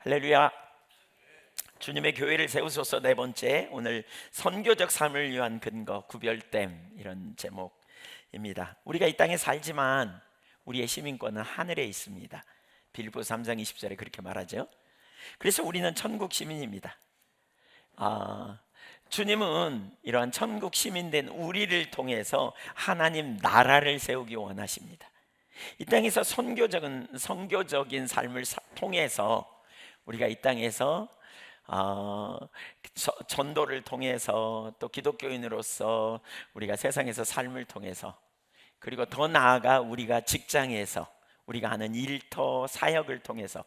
할렐루야. 주님의 교회를 세우소서. 네 번째, 오늘 선교적 삶을 위한 근거, 구별됨, 이런 제목입니다. 우리가 이 땅에 살지만 우리의 시민권은 하늘에 있습니다. 빌립보 3장 20절에 그렇게 말하죠. 그래서 우리는 천국 시민입니다. 주님은 이러한 천국 시민된 우리를 통해서 하나님 나라를 세우기 원하십니다. 이 땅에서 선교적인 삶을 통해서 우리가 이 땅에서 전도를 통해서, 또 기독교인으로서 우리가 세상에서 삶을 통해서, 그리고 더 나아가 우리가 직장에서 우리가 하는 일터 사역을 통해서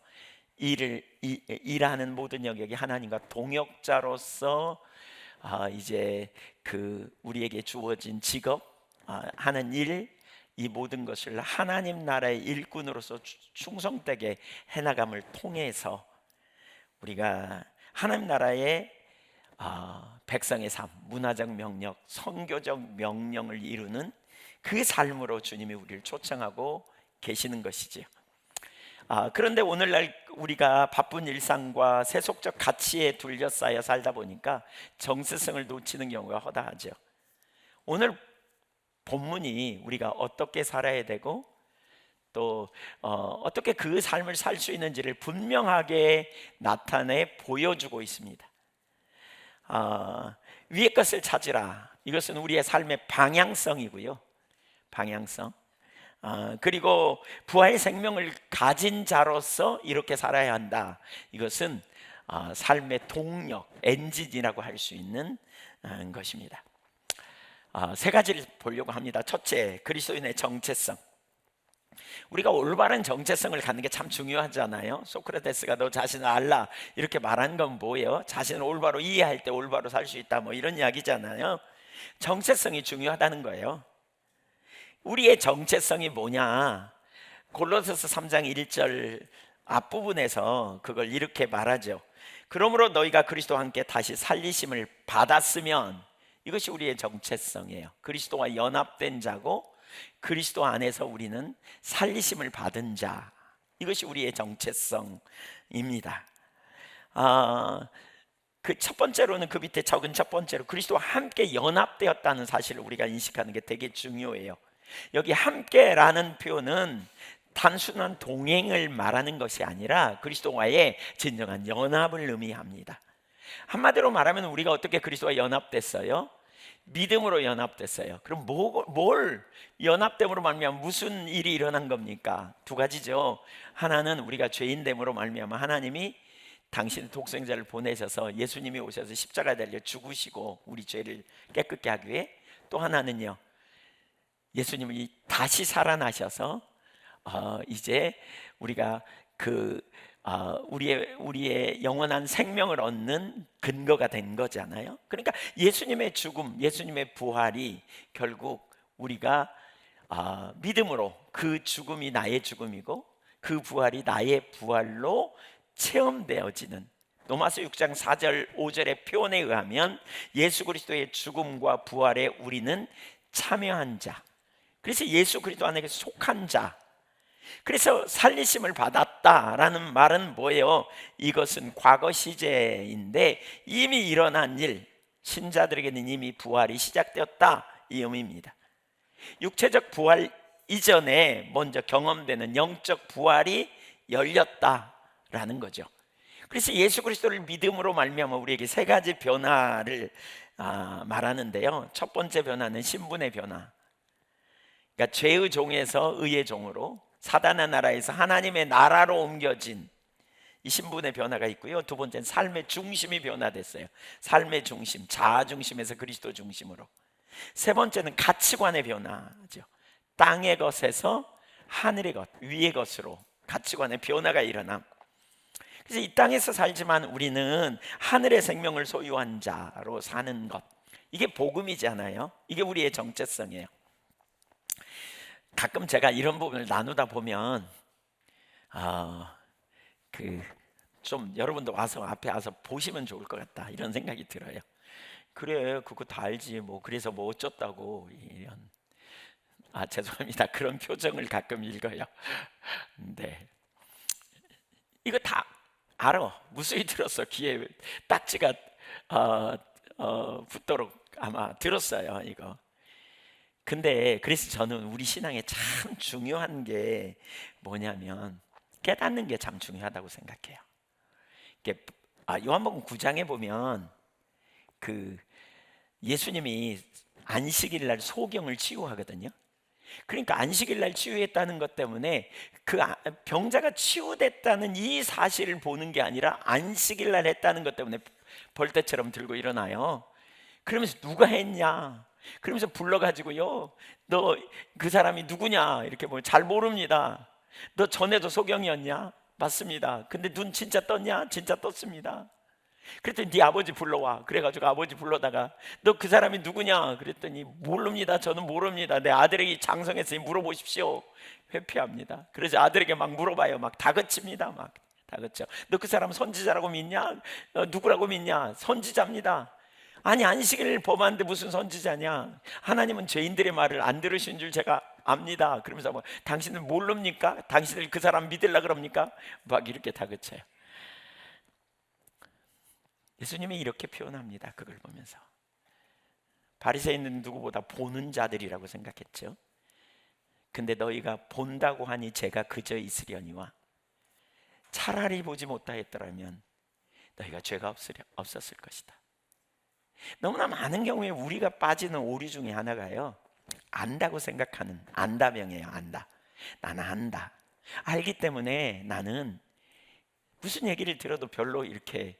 일하는 모든 영역이 하나님과 동역자로서 이제 우리에게 주어진 직업, 하는 일, 이 모든 것을 하나님 나라의 일꾼으로서 충성되게 해나감을 통해서 우리가 하나님 나라의 백성의 삶, 문화적 명령, 선교적 명령을 이루는 그 삶으로 주님이 우리를 초청하고 계시는 것이지요. 그런데 오늘날 우리가 바쁜 일상과 세속적 가치에 둘러싸여 살다 보니까 정체성을 놓치는 경우가 허다하죠. 오늘 본문이 우리가 어떻게 살아야 되고 또 어떻게 그 삶을 살 수 있는지를 분명하게 나타내 보여주고 있습니다. 위의 것을 찾으라. 이것은 우리의 삶의 방향성이고요. 방향성. 그리고 부활의 생명을 가진 자로서 이렇게 살아야 한다. 이것은 삶의 동력, 엔진이라고 할 수 있는 것입니다. 세 가지를 보려고 합니다. 첫째, 그리스도인의 정체성. 우리가 올바른 정체성을 갖는 게 참 중요하잖아요. 소크라테스가 너 자신을 알라 이렇게 말한 건 뭐예요? 자신을 올바로 이해할 때 올바로 살 수 있다, 뭐 이런 이야기잖아요. 정체성이 중요하다는 거예요. 우리의 정체성이 뭐냐? 골로새서 3장 1절 앞부분에서 그걸 이렇게 말하죠. 그러므로 너희가 그리스도와 함께 다시 살리심을 받았으면, 이것이 우리의 정체성이에요. 그리스도와 연합된 자고 그리스도 안에서 우리는 살리심을 받은 자, 이것이 우리의 정체성입니다. 그 첫 번째로는, 그 밑에 적은 첫 번째로 그리스도와 함께 연합되었다는 사실을 우리가 인식하는 게 되게 중요해요. 여기 함께라는 표현은 단순한 동행을 말하는 것이 아니라 그리스도와의 진정한 연합을 의미합니다. 한마디로 말하면 우리가 어떻게 그리스도와 연합됐어요? 믿음으로 연합됐어요. 그럼 뭘 연합됨으로 말미암아 무슨 일이 일어난 겁니까? 두 가지죠. 하나는 우리가 죄인됨으로 말미암아 하나님이 당신의 독생자를 보내셔서, 예수님이 오셔서 십자가에 달려 죽으시고 우리 죄를 깨끗게 하기 위해, 또 하나는요, 예수님이 다시 살아나셔서 이제 우리가 우리의 영원한 생명을 얻는 근거가 된 거잖아요. 그러니까 예수님의 죽음, 예수님의 부활이 결국 우리가 믿음으로, 그 죽음이 나의 죽음이고 그 부활이 나의 부활로 체험되어지는, 로마서 6장 4절 5절의 표현에 의하면 예수 그리스도의 죽음과 부활에 우리는 참여한 자, 그래서 예수 그리스도 안에 속한 자. 그래서 살리심을 받았다라는 말은 뭐예요? 이것은 과거 시제인데 이미 일어난 일, 신자들에게는 이미 부활이 시작되었다, 이 의미입니다. 육체적 부활 이전에 먼저 경험되는 영적 부활이 열렸다라는 거죠. 그래서 예수 그리스도를 믿음으로 말미암아 우리에게 세 가지 변화를 말하는데요. 첫 번째 변화는 신분의 변화. 그러니까 죄의 종에서 의의 종으로, 사단의 나라에서 하나님의 나라로 옮겨진 이 신분의 변화가 있고요. 두 번째는 삶의 중심이 변화됐어요. 삶의 중심, 자아 중심에서 그리스도 중심으로. 세 번째는 가치관의 변화죠. 땅의 것에서 하늘의 것, 위의 것으로 가치관의 변화가 일어남. 그래서 이 땅에서 살지만 우리는 하늘의 생명을 소유한 자로 사는 것, 이게 복음이잖아요. 이게 우리의 정체성이에요. 가끔 제가 이런 부분을 나누다 보면 좀 여러분도 와서 앞에 와서 보시면 좋을 것 같다, 이런 생각이 들어요. 그래, 그거 다 알지 뭐, 그래서 뭐 어쩌다고, 이런, 죄송합니다, 그런 표정을 가끔 읽어요. 네, 이거 다 알아. 무수히 들었어. 귀에 딱지가 붙도록 아마 들었어요, 이거. 근데 그래서 저는 우리 신앙에 참 중요한 게 뭐냐면 깨닫는 게 참 중요하다고 생각해요. 이게 요한복음 9장에 보면 그 예수님이 안식일 날 소경을 치유하거든요. 그러니까 안식일 날 치유했다는 것 때문에 그 병자가 치유됐다는 이 사실을 보는 게 아니라 안식일 날 했다는 것 때문에 벌떼처럼 들고 일어나요. 그러면서 누가 했냐? 그러면서 불러가지고요. 너 그 사람이 누구냐? 이렇게 보면 잘 모릅니다. 너 전에도 소경이었냐? 맞습니다. 근데 눈 진짜 떴냐? 진짜 떴습니다. 그랬더니 네 아버지 불러와. 그래가지고 아버지 불러다가 너 그 사람이 누구냐? 그랬더니 모릅니다. 저는 모릅니다. 내 아들에게 장성했으니 물어보십시오. 회피합니다. 그래서 아들에게 막 물어봐요. 막 다그칩니다. 막 다그쳐. 너 그 사람 선지자라고 믿냐? 누구라고 믿냐? 선지자입니다. 아니 안식일을 범하는데 무슨 선지자냐? 하나님은 죄인들의 말을 안 들으신 줄 제가 압니다. 그러면서 뭐 당신들 모릅니까? 당신들 그 사람 믿으려 그럽니까? 막 이렇게 다그쳐요. 예수님이 이렇게 표현합니다. 그걸 보면서 바리새인은 누구보다 보는 자들이라고 생각했죠. 근데 너희가 본다고 하니 제가 그저 있으려니와 차라리 보지 못하였더라면 너희가 죄가 없었을 것이다. 너무나 많은 경우에 우리가 빠지는 오류 중에 하나가요, 안다고 생각하는 안다병이에요. 안다. 나는 안다. 알기 때문에 나는 무슨 얘기를 들어도 별로 이렇게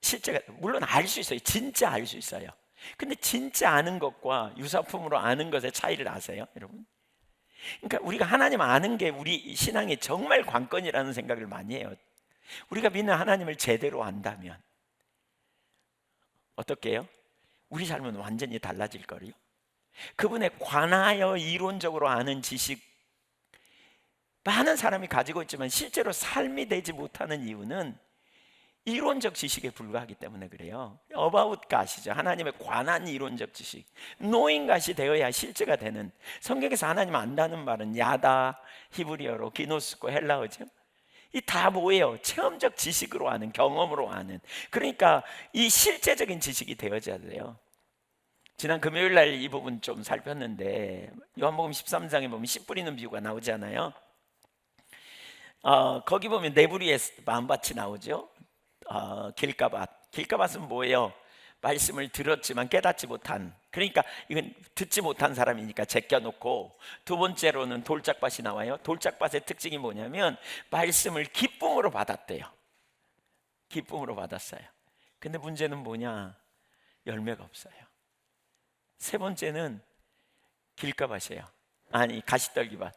실제가 물론 알 수 있어요. 진짜 알 수 있어요. 근데 진짜 아는 것과 유사품으로 아는 것의 차이를 아세요, 여러분? 그러니까 우리가 하나님 아는 게 우리 신앙의 정말 관건이라는 생각을 많이 해요. 우리가 믿는 하나님을 제대로 안다면 어떻게 해요? 우리 삶은 완전히 달라질 거예요. 그분에 관하여 이론적으로 아는 지식 많은 사람이 가지고 있지만 실제로 삶이 되지 못하는 이유는 이론적 지식에 불과하기 때문에 그래요. About God이죠. 하나님에 관한 이론적 지식. Knowing God이 되어야 실제가 되는. 성경에서 하나님 안다는 말은 야다, 히브리어로 기노스코, 헬라어죠. 이 다 뭐예요? 체험적 지식으로 아는, 경험으로 아는. 그러니까 이 실제적인 지식이 되어져야 돼요. 지난 금요일 날 이 부분 좀 살폈는데 요한복음 13장에 보면 씨 뿌리는 비유가 나오잖아요. 거기 보면 네부리의 만밭이 나오죠. 길가밭은 뭐예요? 말씀을 들었지만 깨닫지 못한, 그러니까 이건 듣지 못한 사람이니까 제껴놓고, 두 번째로는 돌짝밭이 나와요. 돌짝밭의 특징이 뭐냐면 말씀을 기쁨으로 받았대요. 기쁨으로 받았어요. 근데 문제는 뭐냐? 열매가 없어요. 세 번째는 길가밭이에요. 아니, 가시떨기밭.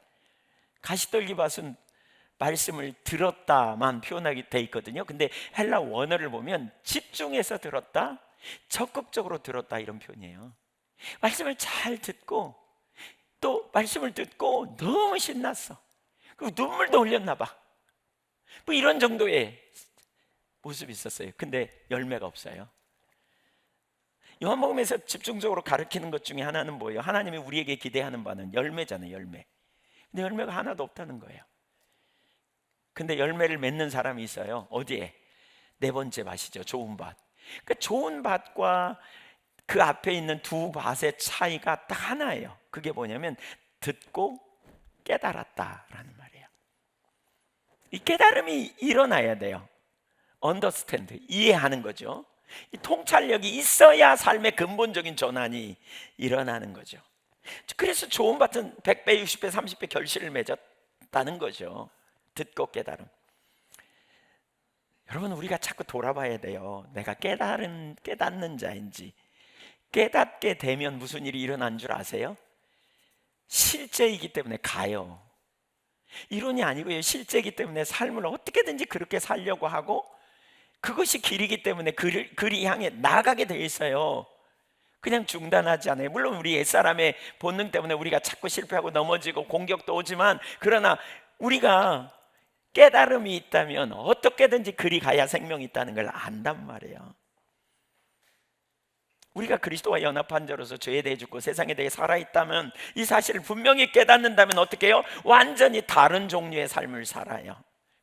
가시떨기밭은 말씀을 들었다만 표현하게 돼 있거든요. 근데 헬라 원어를 보면 집중해서 들었다, 적극적으로 들었다, 이런 표현이에요. 말씀을 잘 듣고 또 말씀을 듣고 너무 신났어. 그리고 눈물도 흘렸나 봐. 뭐 이런 정도의 모습이 있었어요. 근데 열매가 없어요. 요한복음에서 집중적으로 가르치는 것 중에 하나는 뭐예요? 하나님이 우리에게 기대하는 바는 열매잖아요. 열매. 근데 열매가 하나도 없다는 거예요. 근데 열매를 맺는 사람이 있어요. 어디에? 네 번째 밭이죠. 좋은 밭. 그러니까 좋은 밭과 그 앞에 있는 두 밭의 차이가 딱 하나예요. 그게 뭐냐면 듣고 깨달았다라는 말이에요. 이 깨달음이 일어나야 돼요. understand, 이해하는 거죠. 이 통찰력이 있어야 삶의 근본적인 전환이 일어나는 거죠. 그래서 좋은 밭은 100배, 60배, 30배 결실을 맺었다는 거죠. 듣고 깨달음. 여러분, 우리가 자꾸 돌아봐야 돼요. 내가 깨닫는 자인지. 깨닫게 되면 무슨 일이 일어난 줄 아세요? 실제이기 때문에 가요. 이론이 아니고요. 실제이기 때문에 삶을 어떻게든지 그렇게 살려고 하고, 그것이 길이기 때문에 그리 향해 나가게 돼 있어요. 그냥 중단하지 않아요. 물론 우리 옛사람의 본능 때문에 우리가 자꾸 실패하고 넘어지고 공격도 오지만, 그러나 우리가 깨달음이 있다면 어떻게든지 그리 가야 생명이 있다는 걸 안단 말이에요. 우리가 그리스도와 연합한 자로서 죄에 대해 죽고 세상에 대해 살아있다면, 이 사실을 분명히 깨닫는다면 어떻게 해요? 완전히 다른 종류의 삶을 살아요.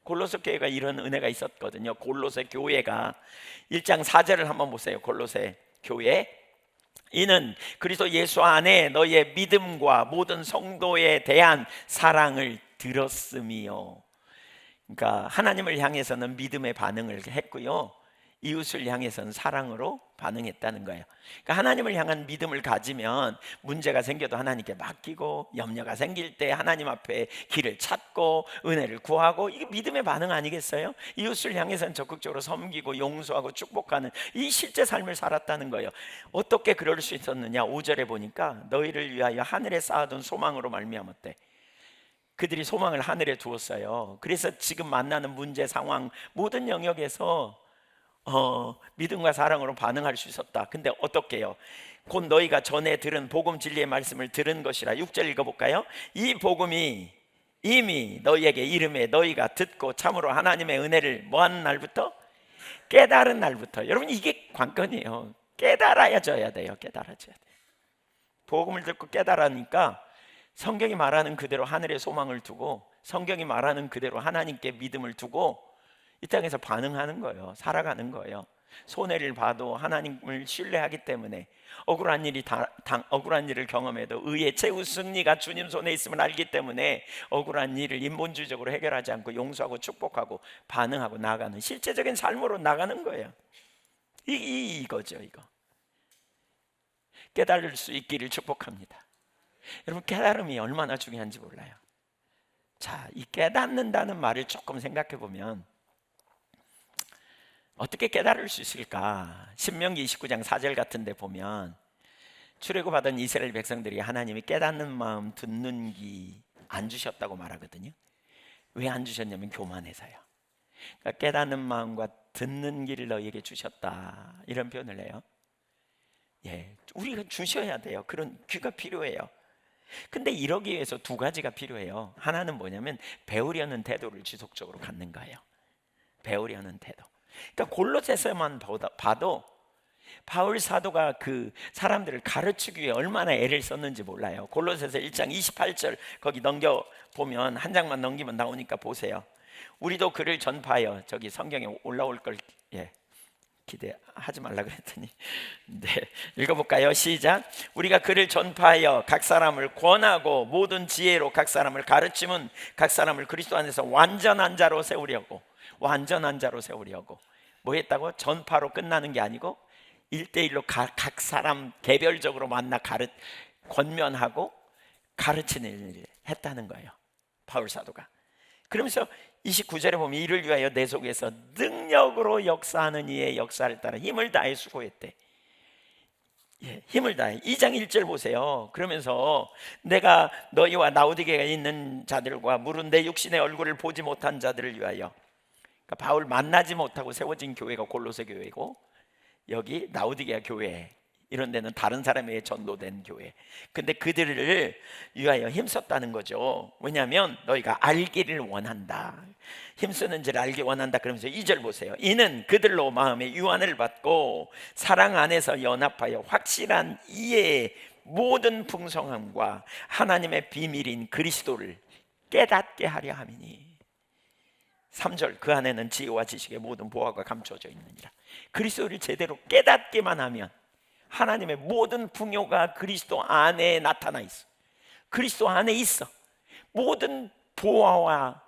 골로새 교회가 이런 은혜가 있었거든요. 골로새 교회가 1장 4절을 한번 보세요. 골로새 교회, 이는 그리스도 예수 안에 너희의 믿음과 모든 성도에 대한 사랑을 들었음이요. 그러니까 하나님을 향해서는 믿음의 반응을 했고요, 이웃을 향해서는 사랑으로 반응했다는 거예요. 그러니까 하나님을 향한 믿음을 가지면 문제가 생겨도 하나님께 맡기고, 염려가 생길 때 하나님 앞에 길을 찾고 은혜를 구하고, 이게 믿음의 반응 아니겠어요? 이웃을 향해서는 적극적으로 섬기고 용서하고 축복하는 이 실제 삶을 살았다는 거예요. 어떻게 그럴 수 있었느냐? 5절에 보니까 너희를 위하여 하늘에 쌓아둔 소망으로 말미암았대. 그들이 소망을 하늘에 두었어요. 그래서 지금 만나는 문제, 상황, 모든 영역에서 믿음과 사랑으로 반응할 수 있었다. 근데 어떻게 해요? 곧 너희가 전에 들은 복음 진리의 말씀을 들은 것이라. 6절 읽어볼까요? 이 복음이 이미 너희에게 이름에 너희가 듣고 참으로 하나님의 은혜를 뭐하는 날부터? 깨달은 날부터. 여러분, 이게 관건이에요. 깨달아져야 돼요. 깨달아져야 돼요. 복음을 듣고 깨달으니까 성경이 말하는 그대로 하늘에 소망을 두고, 성경이 말하는 그대로 하나님께 믿음을 두고 이 땅에서 반응하는 거예요. 살아가는 거예요. 손해를 봐도 하나님을 신뢰하기 때문에, 억울한 일을 경험해도 의의 최후 승리가 주님 손에 있음을 알기 때문에 억울한 일을 인본주의적으로 해결하지 않고 용서하고 축복하고 반응하고 나가는 실제적인 삶으로 나가는 거예요. 이거죠. 이거 깨달을 수 있기를 축복합니다. 여러분, 깨달음이 얼마나 중요한지 몰라요. 자, 이 깨닫는다는 말을 조금 생각해 보면 어떻게 깨달을 수 있을까? 신명기 29장 4절 같은 데 보면 출애굽하던 이스라엘 백성들이 하나님이 깨닫는 마음, 듣는 귀 안 주셨다고 말하거든요. 왜 안 주셨냐면 교만해서요. 그러니까 깨닫는 마음과 듣는 귀를 너희에게 주셨다, 이런 표현을 해요. 우리가 주셔야 돼요. 그런 귀가 필요해요. 근데 이러기 위해서 두 가지가 필요해요. 하나는 뭐냐면 배우려는 태도를 지속적으로 갖는 거예요. 배우려는 태도. 그러니까 골로새서만 봐도 바울 사도가 그 사람들을 가르치기 위해 얼마나 애를 썼는지 몰라요. 골로새서 1장 28절 거기 넘겨보면, 한 장만 넘기면 나오니까 보세요. 우리도 그를 전파하여, 저기 성경에 올라올 걸 기대하지 말라 그랬더니 읽어볼까요? 시작. 우리가 그를 전파하여 각 사람을 권하고 모든 지혜로 각 사람을 가르치면 각 사람을 그리스도 안에서 완전한 자로 세우려고. 뭐 했다고? 전파로 끝나는 게 아니고 1대1로 각 사람 개별적으로 만나 권면하고 가르치는 일을 했다는 거예요, 바울 사도가. 그러면서 29절에 보면 이를 위하여 내 속에서 능력으로 역사하는 이의 역사를 따라 힘을 다해 수고했대. 힘을 다해. 2장 1절 보세요. 그러면서 내가 너희와 라오디게아에 있는 자들과 물은 내 육신의 얼굴을 보지 못한 자들을 위하여, 그러니까 바울 만나지 못하고 세워진 교회가 골로새 교회고, 여기 라오디게아 교회 이런 데는 다른 사람에게 전도된 교회. 근데 그들을 위하여 힘썼다는 거죠. 왜냐하면 너희가 알기를 원한다, 힘쓰는지를 알기 원한다. 그러면서 2절 보세요. 이는 그들로 마음의 유한을 받고 사랑 안에서 연합하여 확실한 이해의 모든 풍성함과 하나님의 비밀인 그리스도를 깨닫게 하려 함이니. 3절, 그 안에는 지혜와 지식의 모든 보화가 감춰져 있느니라. 그리스도를 제대로 깨닫기만 하면 하나님의 모든 풍요가 그리스도 안에 나타나 있어. 그리스도 안에 있어. 모든 보화와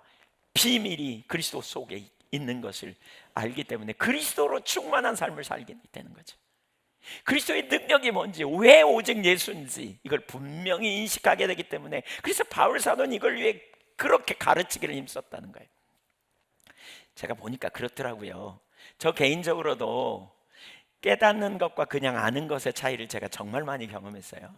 비밀이 그리스도 속에 있는 것을 알기 때문에 그리스도로 충만한 삶을 살게 되는 거죠. 그리스도의 능력이 뭔지, 왜 오직 예수인지 이걸 분명히 인식하게 되기 때문에, 그래서 바울 사도는 이걸 위해 그렇게 가르치기를 힘썼다는 거예요. 제가 보니까 그렇더라고요. 저 개인적으로도 깨닫는 것과 그냥 아는 것의 차이를 제가 정말 많이 경험했어요.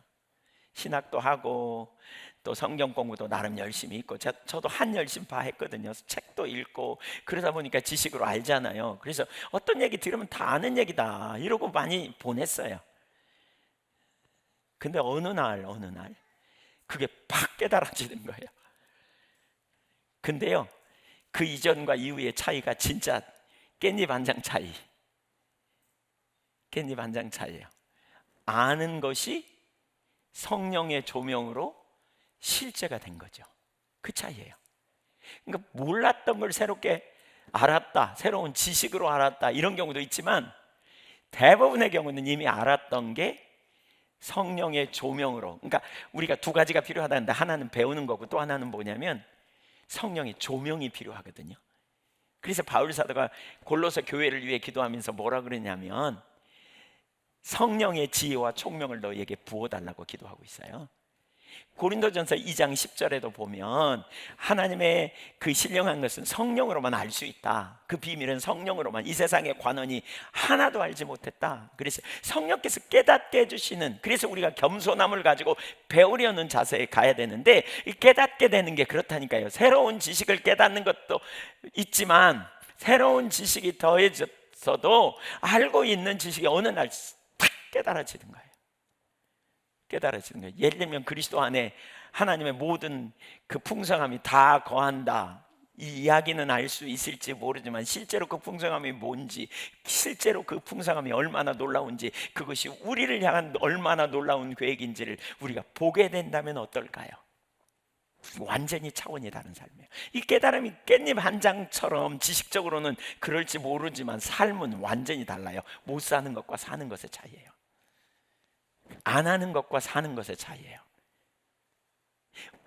신학도 하고 또 성경 공부도 나름 열심히 있고, 저도 한열심파 했거든요. 책도 읽고 그러다 보니까 지식으로 알잖아요. 그래서 어떤 얘기 들으면 다 아는 얘기다 이러고 많이 보냈어요. 근데 어느 날 그게 팍 깨달아지는 거예요. 근데요, 그 이전과 이후의 차이가 진짜 깻잎 한 장 차이예요. 아는 것이 성령의 조명으로 실제가 된 거죠. 그 차이예요. 그러니까 몰랐던 걸 새롭게 알았다, 새로운 지식으로 알았다, 이런 경우도 있지만 대부분의 경우는 이미 알았던 게 성령의 조명으로, 그러니까 우리가 두 가지가 필요하다는데 하나는 배우는 거고 또 하나는 뭐냐면 성령의 조명이 필요하거든요. 그래서 바울 사도가 골로새 교회를 위해 기도하면서 뭐라 그러냐면 성령의 지혜와 총명을 너희에게 부어달라고 기도하고 있어요. 고린도전서 2장 10절에도 보면 하나님의 그 신령한 것은 성령으로만 알 수 있다. 그 비밀은 성령으로만, 이 세상의 관원이 하나도 알지 못했다. 그래서 성령께서 깨닫게 해주시는, 그래서 우리가 겸손함을 가지고 배우려는 자세에 가야 되는데, 이 깨닫게 되는 게 그렇다니까요. 새로운 지식을 깨닫는 것도 있지만 새로운 지식이 더해졌어도 알고 있는 지식이 어느 날 탁 깨달아지는 거예요. 깨달아지는 거예요. 예를 들면 그리스도 안에 하나님의 모든 그 풍성함이 다 거한다, 이 이야기는 알 수 있을지 모르지만 실제로 그 풍성함이 뭔지, 실제로 그 풍성함이 얼마나 놀라운지, 그것이 우리를 향한 얼마나 놀라운 계획인지를 우리가 보게 된다면 어떨까요? 완전히 차원이 다른 삶이에요. 이 깨달음이 깻잎 한 장처럼 지식적으로는 그럴지 모르지만 삶은 완전히 달라요. 못 사는 것과 사는 것의 차이예요. 안 하는 것과 사는 것의 차이예요.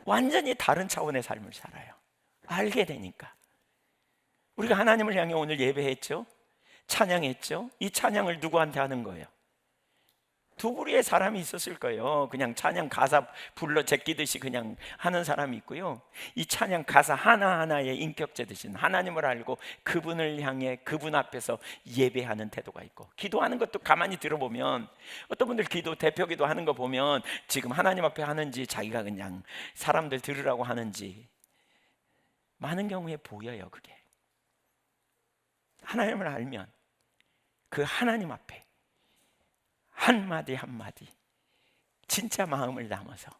완전히 다른 차원의 삶을 살아요. 알게 되니까. 우리가 하나님을 향해 오늘 예배했죠, 찬양했죠. 이 찬양을 누구한테 하는 거예요? 두 부류의 사람이 있었을 거예요. 그냥 찬양 가사 불러 제끼듯이 그냥 하는 사람이 있고요, 이 찬양 가사 하나하나에 인격체 되신 하나님을 알고 그분을 향해 그분 앞에서 예배하는 태도가 있고, 기도하는 것도 가만히 들어보면 어떤 분들 기도, 대표 기도 하는 거 보면 지금 하나님 앞에 하는지 자기가 그냥 사람들 들으라고 하는지 많은 경우에 보여요. 그게 하나님을 알면 그 하나님 앞에 한마디 한마디 진짜 마음을 담아서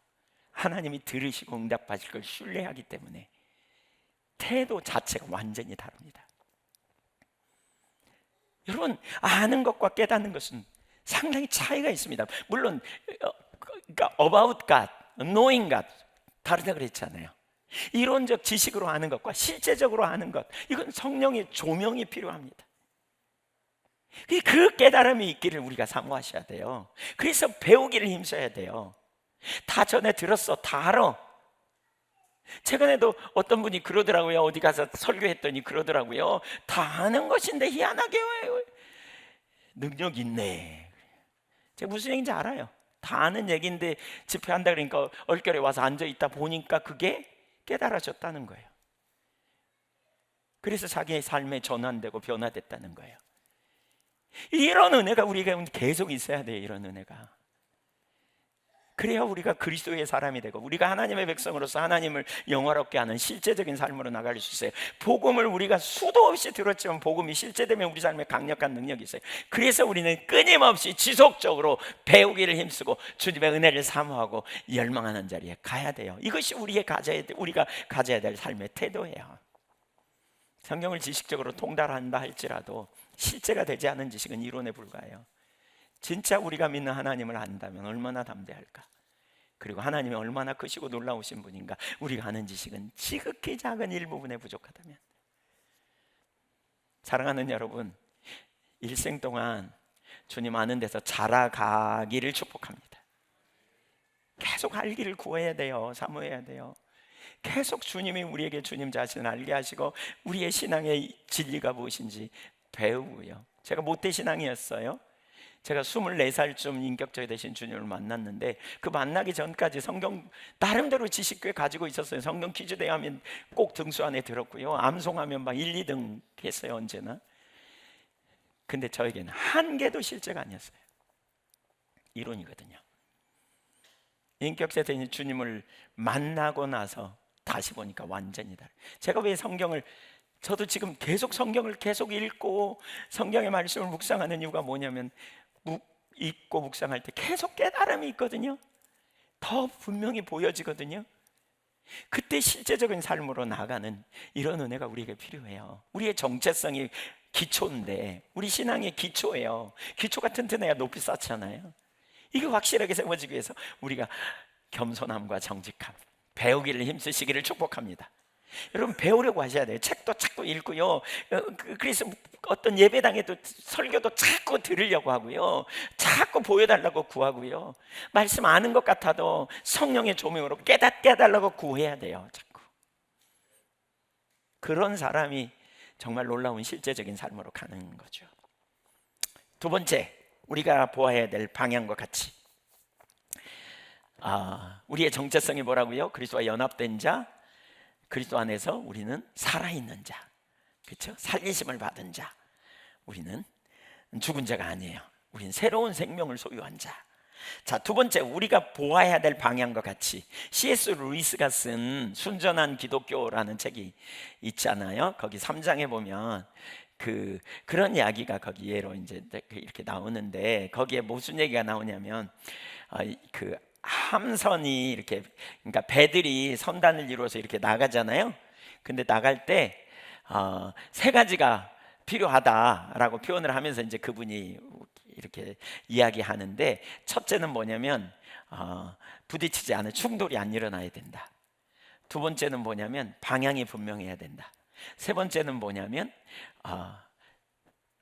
하나님이 들으시고 응답하실 걸 신뢰하기 때문에 태도 자체가 완전히 다릅니다. 여러분, 아는 것과 깨닫는 것은 상당히 차이가 있습니다. 물론 그러니까 about God, knowing God 다르다 그랬잖아요. 이론적 지식으로 아는 것과 실제적으로 아는 것, 이건 성령의 조명이 필요합니다. 그 깨달음이 있기를 우리가 사모하셔야 돼요. 그래서 배우기를 힘써야 돼요. 다 전에 들었어, 다 알아. 최근에도 어떤 분이 그러더라고요. 어디 가서 설교했더니 그러더라고요. 다 아는 것인데 희한하게 왜 능력 있네. 제가 무슨 얘기인지 알아요. 다 아는 얘기인데 집회한다 그러니까 얼결에 와서 앉아있다 보니까 그게 깨달아졌다는 거예요. 그래서 자기의 삶에 전환되고 변화됐다는 거예요. 이런 은혜가 우리가 계속 있어야 돼요. 이런 은혜가. 그래야 우리가 그리스도의 사람이 되고 우리가 하나님의 백성으로서 하나님을 영화롭게 하는 실제적인 삶으로 나갈 수 있어요. 복음을 우리가 수도 없이 들었지만 복음이 실제되면 우리 삶에 강력한 능력이 있어요. 그래서 우리는 끊임없이 지속적으로 배우기를 힘쓰고 주님의 은혜를 사모하고 열망하는 자리에 가야 돼요. 이것이 우리가 가져야 될 삶의 태도예요. 성경을 지식적으로 통달한다 할지라도 실제가 되지 않은 지식은 이론에 불과해요. 진짜 우리가 믿는 하나님을 안다면 얼마나 담대할까? 그리고 하나님이 얼마나 크시고 놀라우신 분인가? 우리가 아는 지식은 지극히 작은 일부분에 부족하다면. 사랑하는 여러분, 일생 동안 주님 아는 데서 자라가기를 축복합니다. 계속 알기를 구해야 돼요. 사모해야 돼요. 계속 주님이 우리에게 주님 자신을 알게 하시고 우리의 신앙의 진리가 무엇인지 배우고요. 제가 모태신앙이었어요. 제가 24살쯤 인격적이 되신 주님을 만났는데 그 만나기 전까지 성경 나름대로 지식 꽤 가지고 있었어요. 성경 퀴즈 대하면 꼭 등수 안에 들었고요. 암송하면 막 1, 2등 했어요. 언제나. 근데 저에게는 한 개도 실제가 아니었어요. 이론이거든요. 인격체 되신 주님을 만나고 나서 다시 보니까 완전히 다르. 제가 왜 성경을, 저도 지금 계속 성경을 계속 읽고 성경의 말씀을 묵상하는 이유가 뭐냐면 읽고 묵상할 때 계속 깨달음이 있거든요. 더 분명히 보여지거든요. 그때 실제적인 삶으로 나가는 이런 은혜가 우리에게 필요해요. 우리의 정체성이 기초인데 우리 신앙의 기초예요. 기초가 튼튼해야 높이 쌓잖아요. 이게 확실하게 세워지기 위해서 우리가 겸손함과 정직함, 배우기를 힘쓰시기를 축복합니다. 여러분 배우려고 하셔야 돼요. 책도 자꾸 읽고요. 그래서 어떤 예배당에도 설교도 자꾸 들으려고 하고요. 자꾸 보여달라고 구하고요. 말씀 아는 것 같아도 성령의 조명으로 깨닫게 해달라고 구해야 돼요. 자꾸. 그런 사람이 정말 놀라운 실제적인 삶으로 가는 거죠. 두 번째, 우리가 보아야 될 방향과 같이 우리의 정체성이 뭐라고요? 그리스도와 연합된 자, 그리스도 안에서 우리는 살아있는 자, 그렇죠? 살리심을 받은 자. 우리는 죽은 자가 아니에요. 우리는 새로운 생명을 소유한 자. 자, 두 번째, 우리가 보아야 될 방향과 같이 C.S. 루이스가 쓴 순전한 기독교라는 책이 있잖아요. 거기 3장에 보면 그런 이야기가 거기 예로 이제 이렇게 나오는데, 거기에 무슨 얘기가 나오냐면 그 함선이 이렇게, 그러니까 배들이 선단을 이루어서 이렇게 나가잖아요. 근데 나갈 때 세 가지가 필요하다라고 표현을 하면서 이제 그분이 이렇게 이야기하는데, 첫째는 뭐냐면 부딪히지 않은 충돌이 안 일어나야 된다. 두 번째는 뭐냐면 방향이 분명해야 된다. 세 번째는 뭐냐면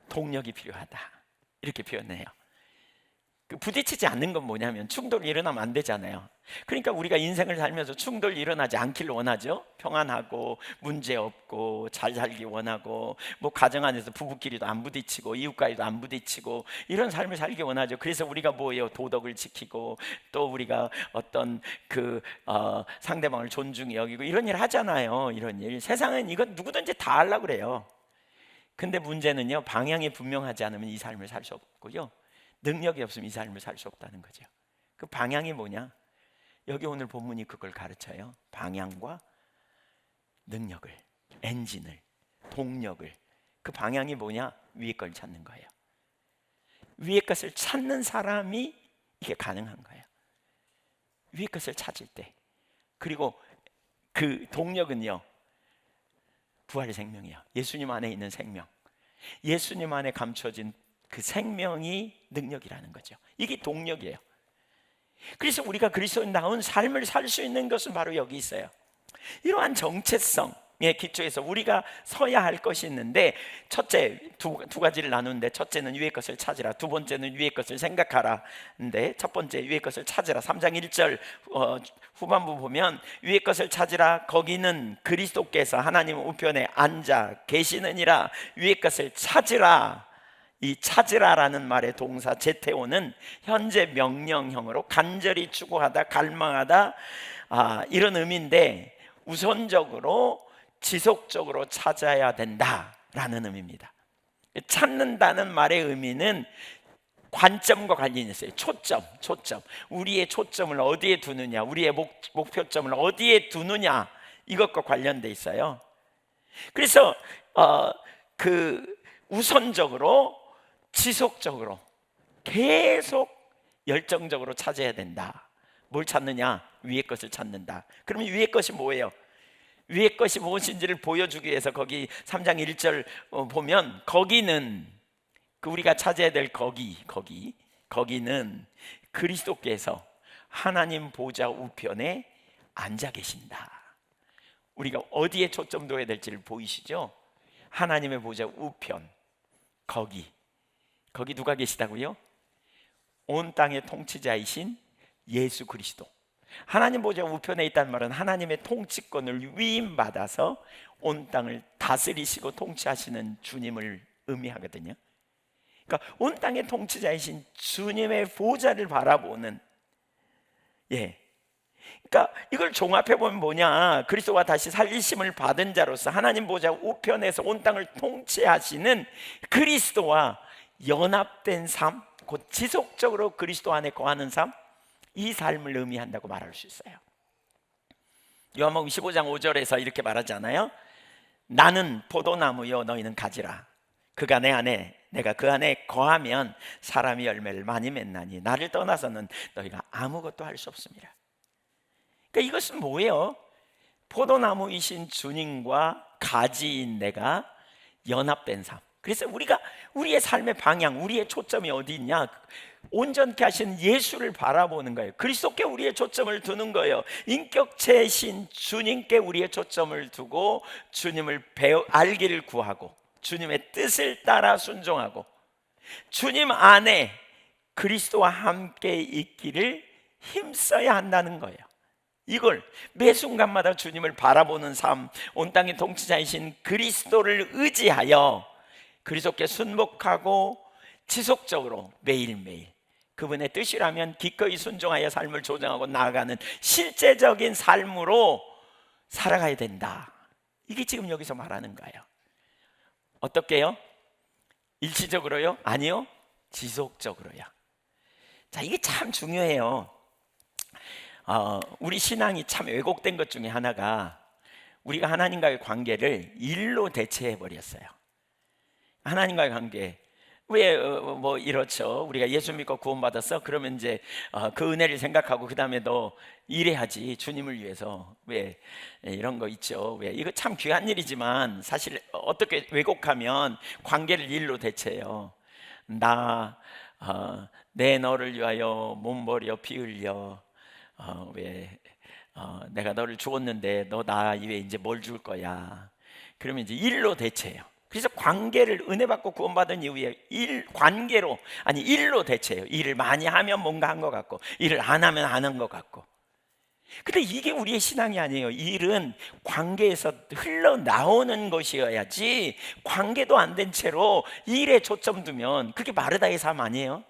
동력이 필요하다. 이렇게 표현해요. 부딪히지 않는 건 뭐냐면 충돌이 일어나면 안 되잖아요. 그러니까 우리가 인생을 살면서 충돌이 일어나지 않기를 원하죠. 평안하고 문제 없고 잘 살기 원하고, 뭐 가정 안에서 부부끼리도 안 부딪히고 이웃과도 안 부딪히고 이런 삶을 살기 원하죠. 그래서 우리가 뭐예요? 도덕을 지키고 또 우리가 어떤 상대방을 존중히 여기고 이런 일 하잖아요. 이런 일 세상은 이건 누구든지 다 하려고 그래요. 근데 문제는요, 방향이 분명하지 않으면 이 삶을 살 수 없고요, 능력이 없으면 이 삶을 살 수 없다는 거죠. 그 방향이 뭐냐? 여기 오늘 본문이 그걸 가르쳐요. 방향과 능력을, 엔진을, 동력을. 그 방향이 뭐냐? 위에 걸 찾는 거예요. 위에 것을 찾는 사람이 이게 가능한 거예요. 위에 것을 찾을 때. 그리고 그 동력은요, 부활의 생명이에요. 예수님 안에 있는 생명, 예수님 안에 감춰진 그 생명이 능력이라는 거죠. 이게 동력이에요. 그래서 우리가 그리스도인다운 삶을 살 수 있는 것은 바로 여기 있어요. 이러한 정체성의 기초에서 우리가 서야 할 것이 있는데, 첫째, 두 가지를 나누는데, 첫째는 위의 것을 찾으라, 두 번째는 위의 것을 생각하라. 근데 첫 번째, 위의 것을 찾으라. 3장 1절 후반부 보면 위의 것을 찾으라, 거기는 그리스도께서 하나님 우편에 앉아 계시느니라. 위의 것을 찾으라. 이 찾으라라는 말의 동사 제테오는 현재 명령형으로 간절히 추구하다, 갈망하다, 이런 의미인데, 우선적으로 지속적으로 찾아야 된다라는 의미입니다. 찾는다는 말의 의미는 관점과 관련이 있어요. 초점. 우리의 초점을 어디에 두느냐, 우리의 목표점을 어디에 두느냐, 이것과 관련돼 있어요. 그래서 우선적으로, 지속적으로, 계속 열정적으로 찾아야 된다. 뭘 찾느냐? 위의 것을 찾는다. 그러면 위의 것이 뭐예요? 위의 것이 무엇인지를 보여주기 위해서 거기 3장 1절 보면, 거기는, 우리가 찾아야 될 거기는 그리스도께서 하나님 보좌 우편에 앉아 계신다. 우리가 어디에 초점 둬야 될지를 보이시죠? 하나님의 보좌 우편, 거기 누가 계시다고요? 온 땅의 통치자이신 예수 그리스도. 하나님 보좌 우편에 있다는 말은 하나님의 통치권을 위임받아서 온 땅을 다스리시고 통치하시는 주님을 의미하거든요. 그러니까 온 땅의 통치자이신 주님의 보좌를 바라보는, 그러니까 이걸 종합해 보면 뭐냐? 그리스도와 다시 살리심을 받은 자로서 하나님 보좌 우편에서 온 땅을 통치하시는 그리스도와 연합된 삶, 곧 지속적으로 그리스도 안에 거하는 삶, 이 삶을 의미한다고 말할 수 있어요. 요한복음 15장 5절에서 이렇게 말하잖아요. 나는 포도나무요 너희는 가지라. 그가 내 안에, 내가 그 안에 거하면 사람이 열매를 많이 맺나니 나를 떠나서는 너희가 아무것도 할 수 없습니다. 그러니까 이것은 뭐예요? 포도나무이신 주님과 가지인 내가 연합된 삶, 그래서 우리가 우리의 삶의 방향, 우리의 초점이 어디 있냐? 온전케 하신 예수를 바라보는 거예요. 그리스도께 우리의 초점을 두는 거예요. 인격체신 주님께 우리의 초점을 두고 주님을 알기를 구하고 주님의 뜻을 따라 순종하고 주님 안에 그리스도와 함께 있기를 힘써야 한다는 거예요. 이걸 매 순간마다 주님을 바라보는 삶, 온 땅의 통치자이신 그리스도를 의지하여 그리스도께 순복하고 지속적으로 매일매일 그분의 뜻이라면 기꺼이 순종하여 삶을 조정하고 나아가는 실제적인 삶으로 살아가야 된다. 이게 지금 여기서 말하는 거예요. 어떻게요? 일시적으로요? 아니요, 지속적으로요. 자, 이게 참 중요해요. 우리 신앙이 참 왜곡된 것 중에 하나가 우리가 하나님과의 관계를 일로 대체해 버렸어요. 하나님과의 관계, 왜 뭐 이렇죠? 우리가 예수 믿고 구원받았어? 그러면 이제 그 은혜를 생각하고 그 다음에 너 일해야지, 주님을 위해서. 왜 이런 거 있죠? 왜 이거 참 귀한 일이지만 사실 어떻게 왜곡하면 관계를 일로 대체해요. 내 너를 위하여 몸버려 피 흘려. 내가 너를 주었는데 너 나 이외에 이제 뭘 줄 거야? 그러면 이제 일로 대체해요. 그래서 관계를 은혜 받고 구원받은 이후에 일로 대체해요. 일을 많이 하면 뭔가 한 것 같고 일을 안 하면 안 한 것 같고. 근데 이게 우리의 신앙이 아니에요. 일은 관계에서 흘러나오는 것이어야지, 관계도 안 된 채로 일에 초점 두면 그게 마르다의 삶 아니에요?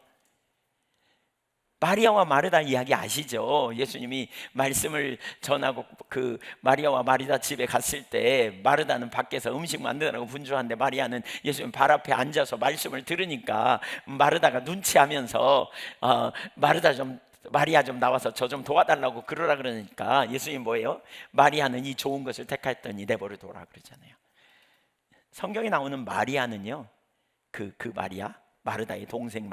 마리아와 마르다 이야기 아시죠? 예수님이 말씀을 전하고 그 마리아와 마르다 집에 갔을 때 마르다는 밖에서 음식 만드느라고 분주한데 마리아는 예수님 발 앞에 앉아서 말씀을 들으니까 마르다가 눈치하면서 마리아 좀 나와서 저 좀 도와달라고 그러라 그러니까 예수님 뭐예요? 마리아는 이 좋은 것을 택했더니 내버려둬라 그러잖아요. 성경에 나오는 마리아는요, 그 마리아, 마르다의 동생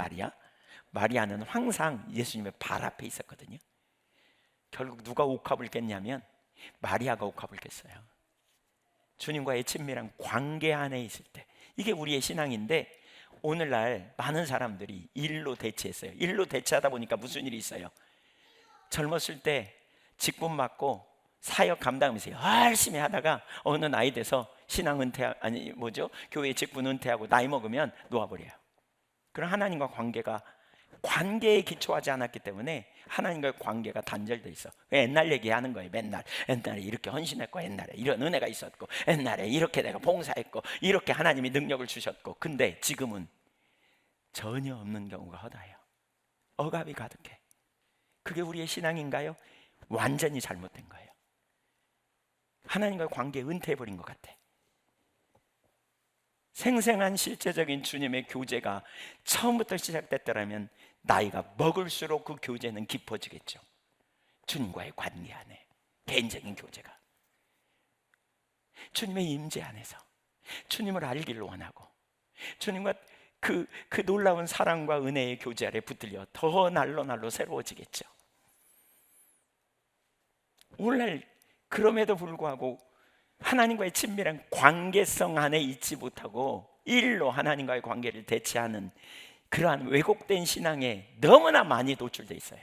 마리아는 항상 예수님의 발 앞에 있었거든요. 결국 누가 옥합을 깼냐면 마리아가 옥합을 깼어요. 주님과의 친밀한 관계 안에 있을 때. 이게 우리의 신앙인데 오늘날 많은 사람들이 일로 대체했어요. 일로 대체하다 보니까 무슨 일이 있어요? 젊었을 때 직분 맡고 사역 감당하면서 열심히 하다가 어느 나이 돼서 신앙 교회 직분 은퇴하고 나이 먹으면 놓아버려요. 그럼 하나님과 관계에 기초하지 않았기 때문에 하나님과의 관계가 단절돼 있어. 옛날 얘기하는 거예요. 맨날 옛날에 이렇게 헌신했고, 옛날에 이런 은혜가 있었고, 옛날에 이렇게 내가 봉사했고, 이렇게 하나님이 능력을 주셨고. 근데 지금은 전혀 없는 경우가 허다해요. 억압이 가득해. 그게 우리의 신앙인가요? 완전히 잘못된 거예요. 하나님과의 관계에 은퇴해버린 것 같아. 생생한 실제적인 주님의 교제가 처음부터 시작됐더라면 나이가 먹을수록 그 교제는 깊어지겠죠. 주님과의 관계 안에 개인적인 교제가, 주님의 임재 안에서 주님을 알기를 원하고 주님과 그 놀라운 사랑과 은혜의 교제 아래 붙들려 더 날로 새로워지겠죠. 오늘날 그럼에도 불구하고 하나님과의 친밀한 관계성 안에 있지 못하고 일로 하나님과의 관계를 대체하는 그러한 왜곡된 신앙에 너무나 많이 노출되어 있어요.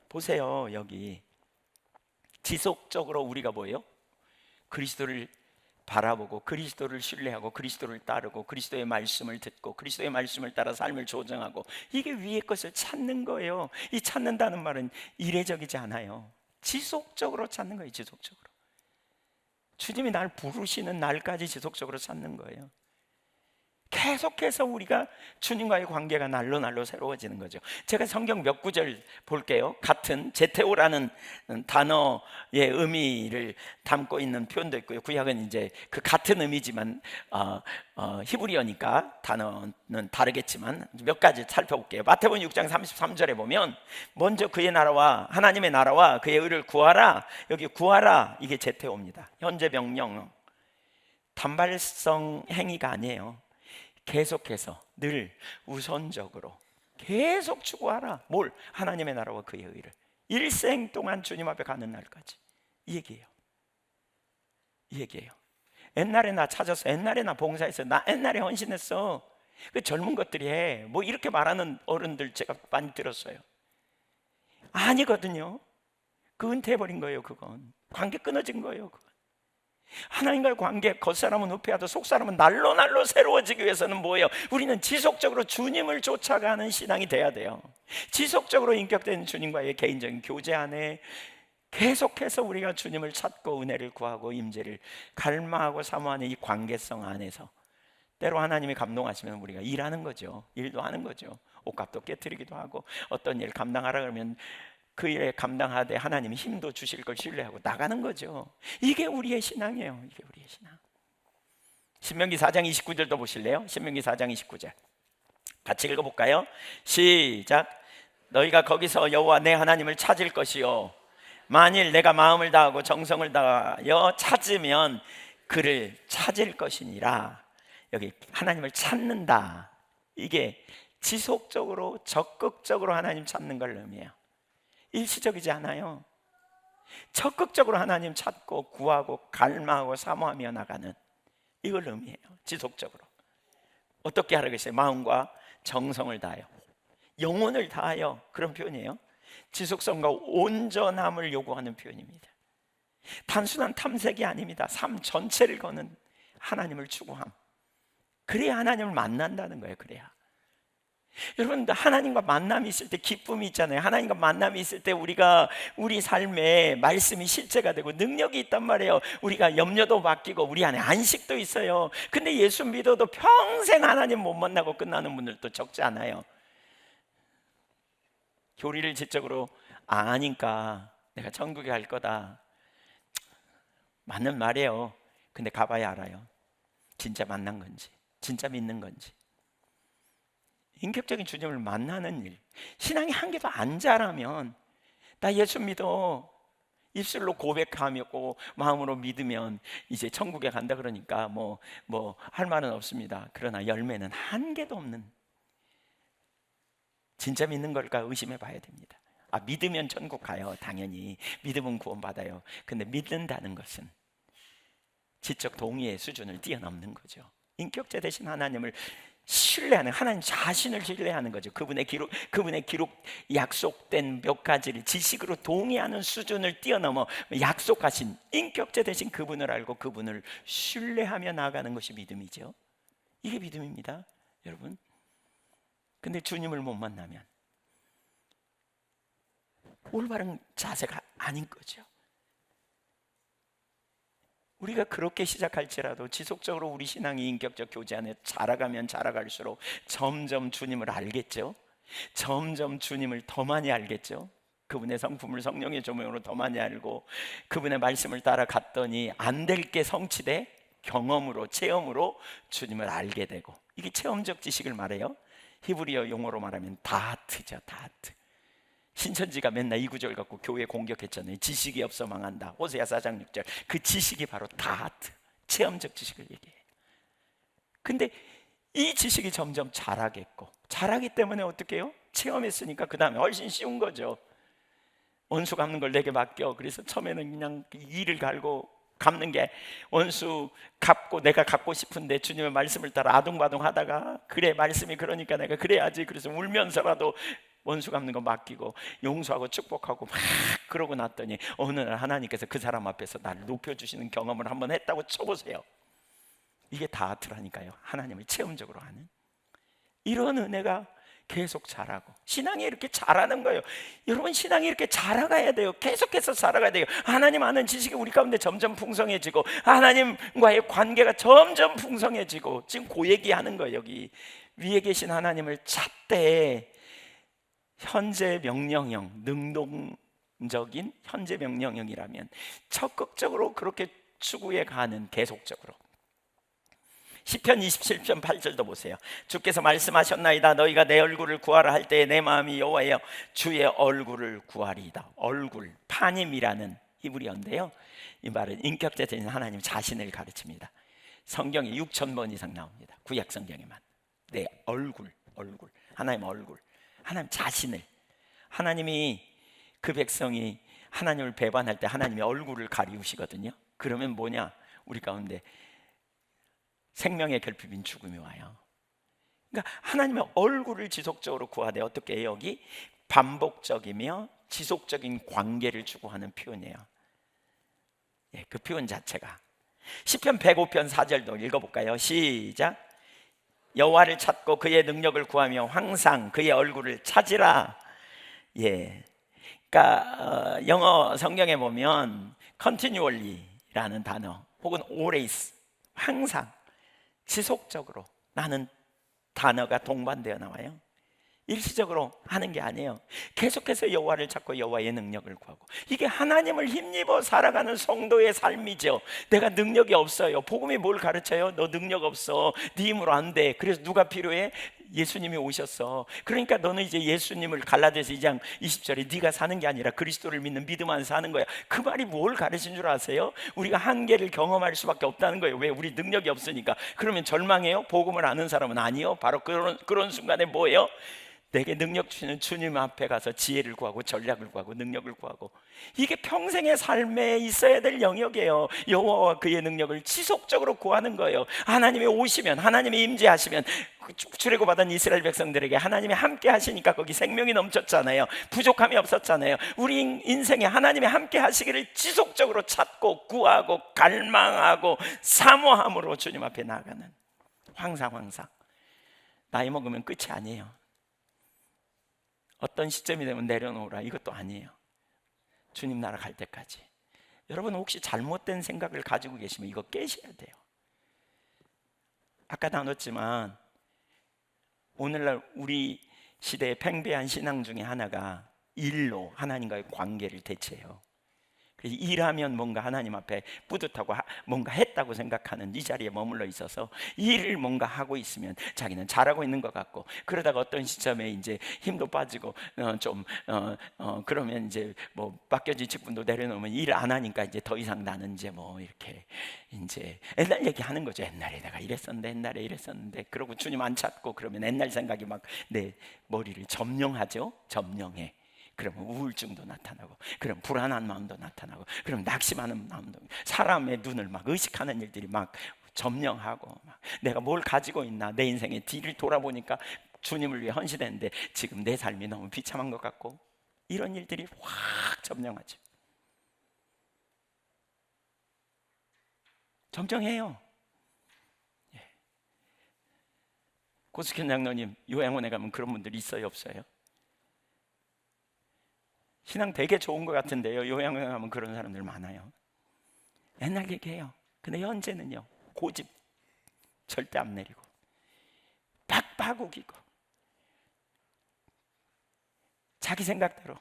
보세요. 여기 지속적으로 우리가 뭐예요? 그리스도를 바라보고 그리스도를 신뢰하고 그리스도를 따르고 그리스도의 말씀을 듣고 그리스도의 말씀을 따라 삶을 조정하고, 이게 위의 것을 찾는 거예요. 이 찾는다는 말은 이례적이지 않아요. 지속적으로 찾는 거예요. 지속적으로 주님이 날 부르시는 날까지 지속적으로 찾는 거예요. 계속해서 우리가 주님과의 관계가 날로 새로워지는 거죠. 제가 성경 몇 구절 볼게요. 같은 제테오라는 단어의 의미를 담고 있는 표현도 있고요. 구약은 이제 그 같은 의미지만 히브리어니까 단어는 다르겠지만 몇 가지 살펴볼게요. 마태복음 6장 33절에 보면 먼저 그의 나라와 하나님의 나라와 그의 의를 구하라. 여기 구하라, 이게 제테오입니다. 현재 명령, 단발성 행위가 아니에요. 계속해서 늘 우선적으로 계속 추구하라. 뭘? 하나님의 나라와 그의 의를. 일생 동안 주님 앞에 가는 날까지. 이 얘기예요. 옛날에 나 찾았어, 옛날에 나 봉사했어, 나 옛날에 헌신했어. 그 젊은 것들이 해. 뭐 이렇게 말하는 어른들 제가 많이 들었어요. 아니거든요. 그 은퇴해버린 거예요. 그건 관계 끊어진 거예요. 그건. 하나님과의 관계, 겉사람은 후패하도 속사람은 날로 새로워지기 위해서는 뭐예요? 우리는 지속적으로 주님을 쫓아가는 신앙이 돼야 돼요. 지속적으로 인격된 주님과의 개인적인 교제 안에 계속해서 우리가 주님을 찾고 은혜를 구하고 임재를 갈망하고 사모하는 이 관계성 안에서 때로 하나님이 감동하시면 우리가 일하는 거죠. 일도 하는 거죠. 옷값도 깨트리기도 하고, 어떤 일 감당하라 그러면 그 일에 감당하되 하나님이 힘도 주실 걸 신뢰하고 나가는 거죠. 이게 우리의 신앙이에요. 이게 우리의 신앙. 신명기 4장 29절도 보실래요? 신명기 4장 29절 같이 읽어볼까요? 시작. 너희가 거기서 여호와 내 하나님을 찾을 것이요 만일 내가 마음을 다하고 정성을 다하여 찾으면 그를 찾을 것이니라. 여기 하나님을 찾는다, 이게 지속적으로 적극적으로 하나님 찾는 걸 의미해요. 일시적이지 않아요. 적극적으로 하나님 찾고 구하고 갈망하고 사모하며 나가는, 이걸 의미해요. 지속적으로. 어떻게 하라겠어요? 마음과 정성을 다하여, 영혼을 다하여, 그런 표현이에요. 지속성과 온전함을 요구하는 표현입니다. 단순한 탐색이 아닙니다. 삶 전체를 거는 하나님을 추구함. 그래야 하나님을 만난다는 거예요. 그래야. 여러분, 하나님과 만남이 있을 때 기쁨이 있잖아요. 하나님과 만남이 있을 때 우리가 우리 삶에 말씀이 실제가 되고 능력이 있단 말이에요. 우리가 염려도 바뀌고 우리 안에 안식도 있어요. 근데 예수 믿어도 평생 하나님 못 만나고 끝나는 분들도 적지 않아요. 교리를 지적으로 아니까 내가 천국에 갈 거다, 맞는 말이에요. 근데 가봐야 알아요. 진짜 만난 건지, 진짜 믿는 건지. 인격적인 주님을 만나는 일, 신앙이 한 개도 안 자라면, 나 예수 믿어 입술로 고백하고 마음으로 믿으면 이제 천국에 간다 그러니까 뭐 할 말은 없습니다. 그러나 열매는 한 개도 없는, 진짜 믿는 걸까 의심해 봐야 됩니다. 믿으면 천국 가요. 당연히 믿으면 구원 받아요. 근데 믿는다는 것은 지적 동의의 수준을 뛰어넘는 거죠. 인격자 되신 하나님을 신뢰하는, 하나님 자신을 신뢰하는 거죠. 그분의 기록 약속된 몇 가지를 지식으로 동의하는 수준을 뛰어넘어 약속하신 인격자 되신 그분을 알고 그분을 신뢰하며 나아가는 것이 믿음이죠. 이게 믿음입니다, 여러분. 근데 주님을 못 만나면 올바른 자세가 아닌 거죠. 우리가 그렇게 시작할지라도 지속적으로 우리 신앙이 인격적 교제 안에 자라가면 자라갈수록 점점 주님을 알겠죠. 점점 주님을 더 많이 알겠죠. 그분의 성품을 성령의 조명으로 더 많이 알고 그분의 말씀을 따라갔더니 안 될 게 성취돼 경험으로, 체험으로 주님을 알게 되고, 이게 체험적 지식을 말해요. 히브리어 용어로 말하면 다트죠. 다트. 신천지가 맨날 이 구절 갖고 교회 공격했잖아요. 지식이 없어 망한다. 호세아 4장 6절. 그 지식이 바로 다트, 체험적 지식을 얘기해요. 근데 이 지식이 점점 자라겠고, 자라기 때문에 어떻게 해요? 체험했으니까 그 다음에 훨씬 쉬운 거죠. 원수 갚는 걸 내게 맡겨. 그래서 처음에는 그냥 이를 갈고 갚는 게, 원수 갚고 내가 갚고 싶은데 주님의 말씀을 따라 아둥바둥 하다가, 그래 말씀이 그러니까 내가 그래야지, 그래서 울면서라도 원수 갚는 거 맡기고 용서하고 축복하고 막 그러고 났더니 어느 날 하나님께서 그 사람 앞에서 나를 높여주시는 경험을 한번 했다고 쳐보세요. 이게 다트라니까요. 하나님을 체험적으로 하는 이런 은혜가 계속 자라고, 신앙이 이렇게 자라는 거예요. 여러분, 신앙이 이렇게 자라가야 돼요. 계속해서 자라가야 돼요. 하나님 아는 지식이 우리 가운데 점점 풍성해지고 하나님과의 관계가 점점 풍성해지고, 지금 그 얘기하는 거예요. 여기 위에 계신 하나님을 찾되 현재 명령형, 능동적인 현재 명령형이라면 적극적으로 그렇게 추구해 가는, 계속적으로. 시편 27편 8절도 보세요. 주께서 말씀하셨나이다. 너희가 내 얼굴을 구하라 할 때에 내 마음이 여호와여 주의 얼굴을 구하리이다. 얼굴, 파님이라는 히브리어인데요, 이 말은 인격자 되는 하나님 자신을 가르칩니다. 성경에 6,000번 이상 나옵니다. 구약 성경에만. 내 얼굴, 하나님 얼굴, 하나님 자신을. 하나님이, 그 백성이 하나님을 배반할 때 하나님이 얼굴을 가리우시거든요. 그러면 뭐냐? 우리 가운데 생명의 결핍인 죽음이 와요. 그러니까 하나님의 얼굴을 지속적으로 구하되 어떻게 해요? 여기 반복적이며 지속적인 관계를 추구하는 표현이에요. 예, 그 표현 자체가 시편 105편 4절도 읽어볼까요? 시작. 여호와를 찾고 그의 능력을 구하며 항상 그의 얼굴을 찾으라. 예, 그러니까 영어 성경에 보면 continually라는 단어 혹은 always, 항상, 지속적으로 라는 단어가 동반되어 나와요. 일시적으로 하는 게 아니에요. 계속해서 여호와를 찾고 여호와의 능력을 구하고, 이게 하나님을 힘입어 살아가는 성도의 삶이죠. 내가 능력이 없어요. 복음이 뭘 가르쳐요? 너 능력 없어, 네 힘으로 안 돼. 그래서 누가 필요해? 예수님이 오셨어. 그러니까 너는 이제 예수님을, 갈라디아서 2장 20절에 네가 사는 게 아니라 그리스도를 믿는 믿음 안에서 사는 거야. 그 말이 뭘 가르친 줄 아세요? 우리가 한계를 경험할 수밖에 없다는 거예요. 왜? 우리 능력이 없으니까. 그러면 절망해요? 복음을 아는 사람은 아니요. 바로 그런 순간에 뭐예요? 내게 능력 주시는 주님 앞에 가서 지혜를 구하고 전략을 구하고 능력을 구하고, 이게 평생의 삶에 있어야 될 영역이에요. 여호와와 그의 능력을 지속적으로 구하는 거예요. 하나님이 오시면, 하나님이 임재하시면, 출애굽받은 이스라엘 백성들에게 하나님이 함께 하시니까 거기 생명이 넘쳤잖아요. 부족함이 없었잖아요. 우리 인생에 하나님이 함께 하시기를 지속적으로 찾고 구하고 갈망하고 사모함으로 주님 앞에 나아가는, 항상 나이 먹으면 끝이 아니에요. 어떤 시점이 되면 내려놓으라, 이것도 아니에요. 주님 나라 갈 때까지. 여러분 혹시 잘못된 생각을 가지고 계시면 이거 깨셔야 돼요. 아까 나눴지만 오늘날 우리 시대의 팽배한 신앙 중에 하나가 일로 하나님과의 관계를 대체해요. 그래서 일하면 뭔가 하나님 앞에 뿌듯하고 뭔가 했다고 생각하는 이 자리에 머물러 있어서, 일을 뭔가 하고 있으면 자기는 잘하고 있는 것 같고, 그러다가 어떤 시점에 이제 힘도 빠지고 그러면 이제 뭐 맡겨진 직분도 내려놓으면 일 안 하니까 이제 더 이상 나는 이제 뭐 이렇게 이제 옛날 얘기하는 거죠. 옛날에 내가 이랬었는데 그러고 주님 안 찾고 그러면 옛날 생각이 막 내 머리를 점령하죠. 점령해. 그러면 우울증도 나타나고, 그럼 불안한 마음도 나타나고, 그럼 낙심하는 마음도, 사람의 눈을 막 의식하는 일들이 막 점령하고, 막 내가 뭘 가지고 있나, 내 인생의 뒤를 돌아보니까 주님을 위해 헌신했는데 지금 내 삶이 너무 비참한 것 같고, 이런 일들이 확 점령하죠. 점령해요. 예. 고숙현 장로님 요양원에 가면 그런 분들이 있어요, 없어요? 신앙 되게 좋은 것 같은데요, 요양원에 가면 그런 사람들 많아요. 옛날 얘기해요. 근데 현재는요, 고집 절대 안 내리고 빡빡 우기고 자기 생각대로.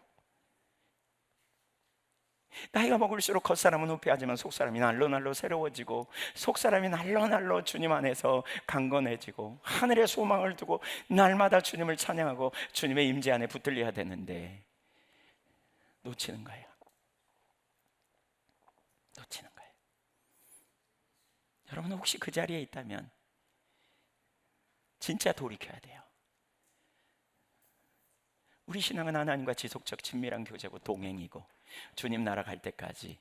나이가 먹을수록 겉사람은 후패하지만 속사람이 날로 새로워지고, 속사람이 날로 주님 안에서 강건해지고, 하늘에 소망을 두고 날마다 주님을 찬양하고 주님의 임재 안에 붙들려야 되는데 놓치는 거예요. 여러분 혹시 그 자리에 있다면 진짜 돌이켜야 돼요. 우리 신앙은 하나님과 지속적 친밀한 교제고 동행이고, 주님 나라 갈 때까지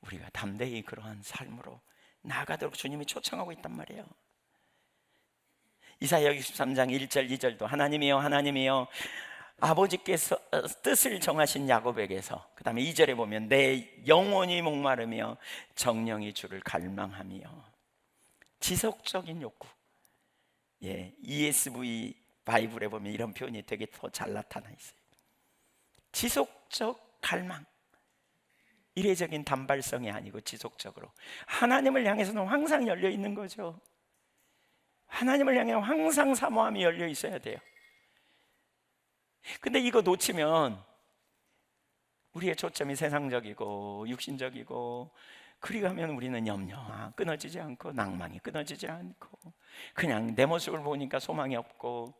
우리가 담대히 그러한 삶으로 나아가도록 주님이 초청하고 있단 말이에요. 이사야 63장 1절 2절도 하나님이여 아버지께서 뜻을 정하신 야곱에게서, 그 다음에 2절에 보면 내 영혼이 목마르며 정령이 주를 갈망하며. 지속적인 욕구. 예, ESV 바이블에 보면 이런 표현이 되게 더 잘 나타나 있어요. 지속적 갈망. 이례적인 단발성이 아니고 지속적으로 하나님을 향해서는 항상 열려 있는 거죠. 하나님을 향해 항상 사모함이 열려 있어야 돼요. 근데 이거 놓치면 우리의 초점이 세상적이고 육신적이고, 그리 가면 우리는 염려가 끊어지지 않고 낭만이 끊어지지 않고, 그냥 내 모습을 보니까 소망이 없고,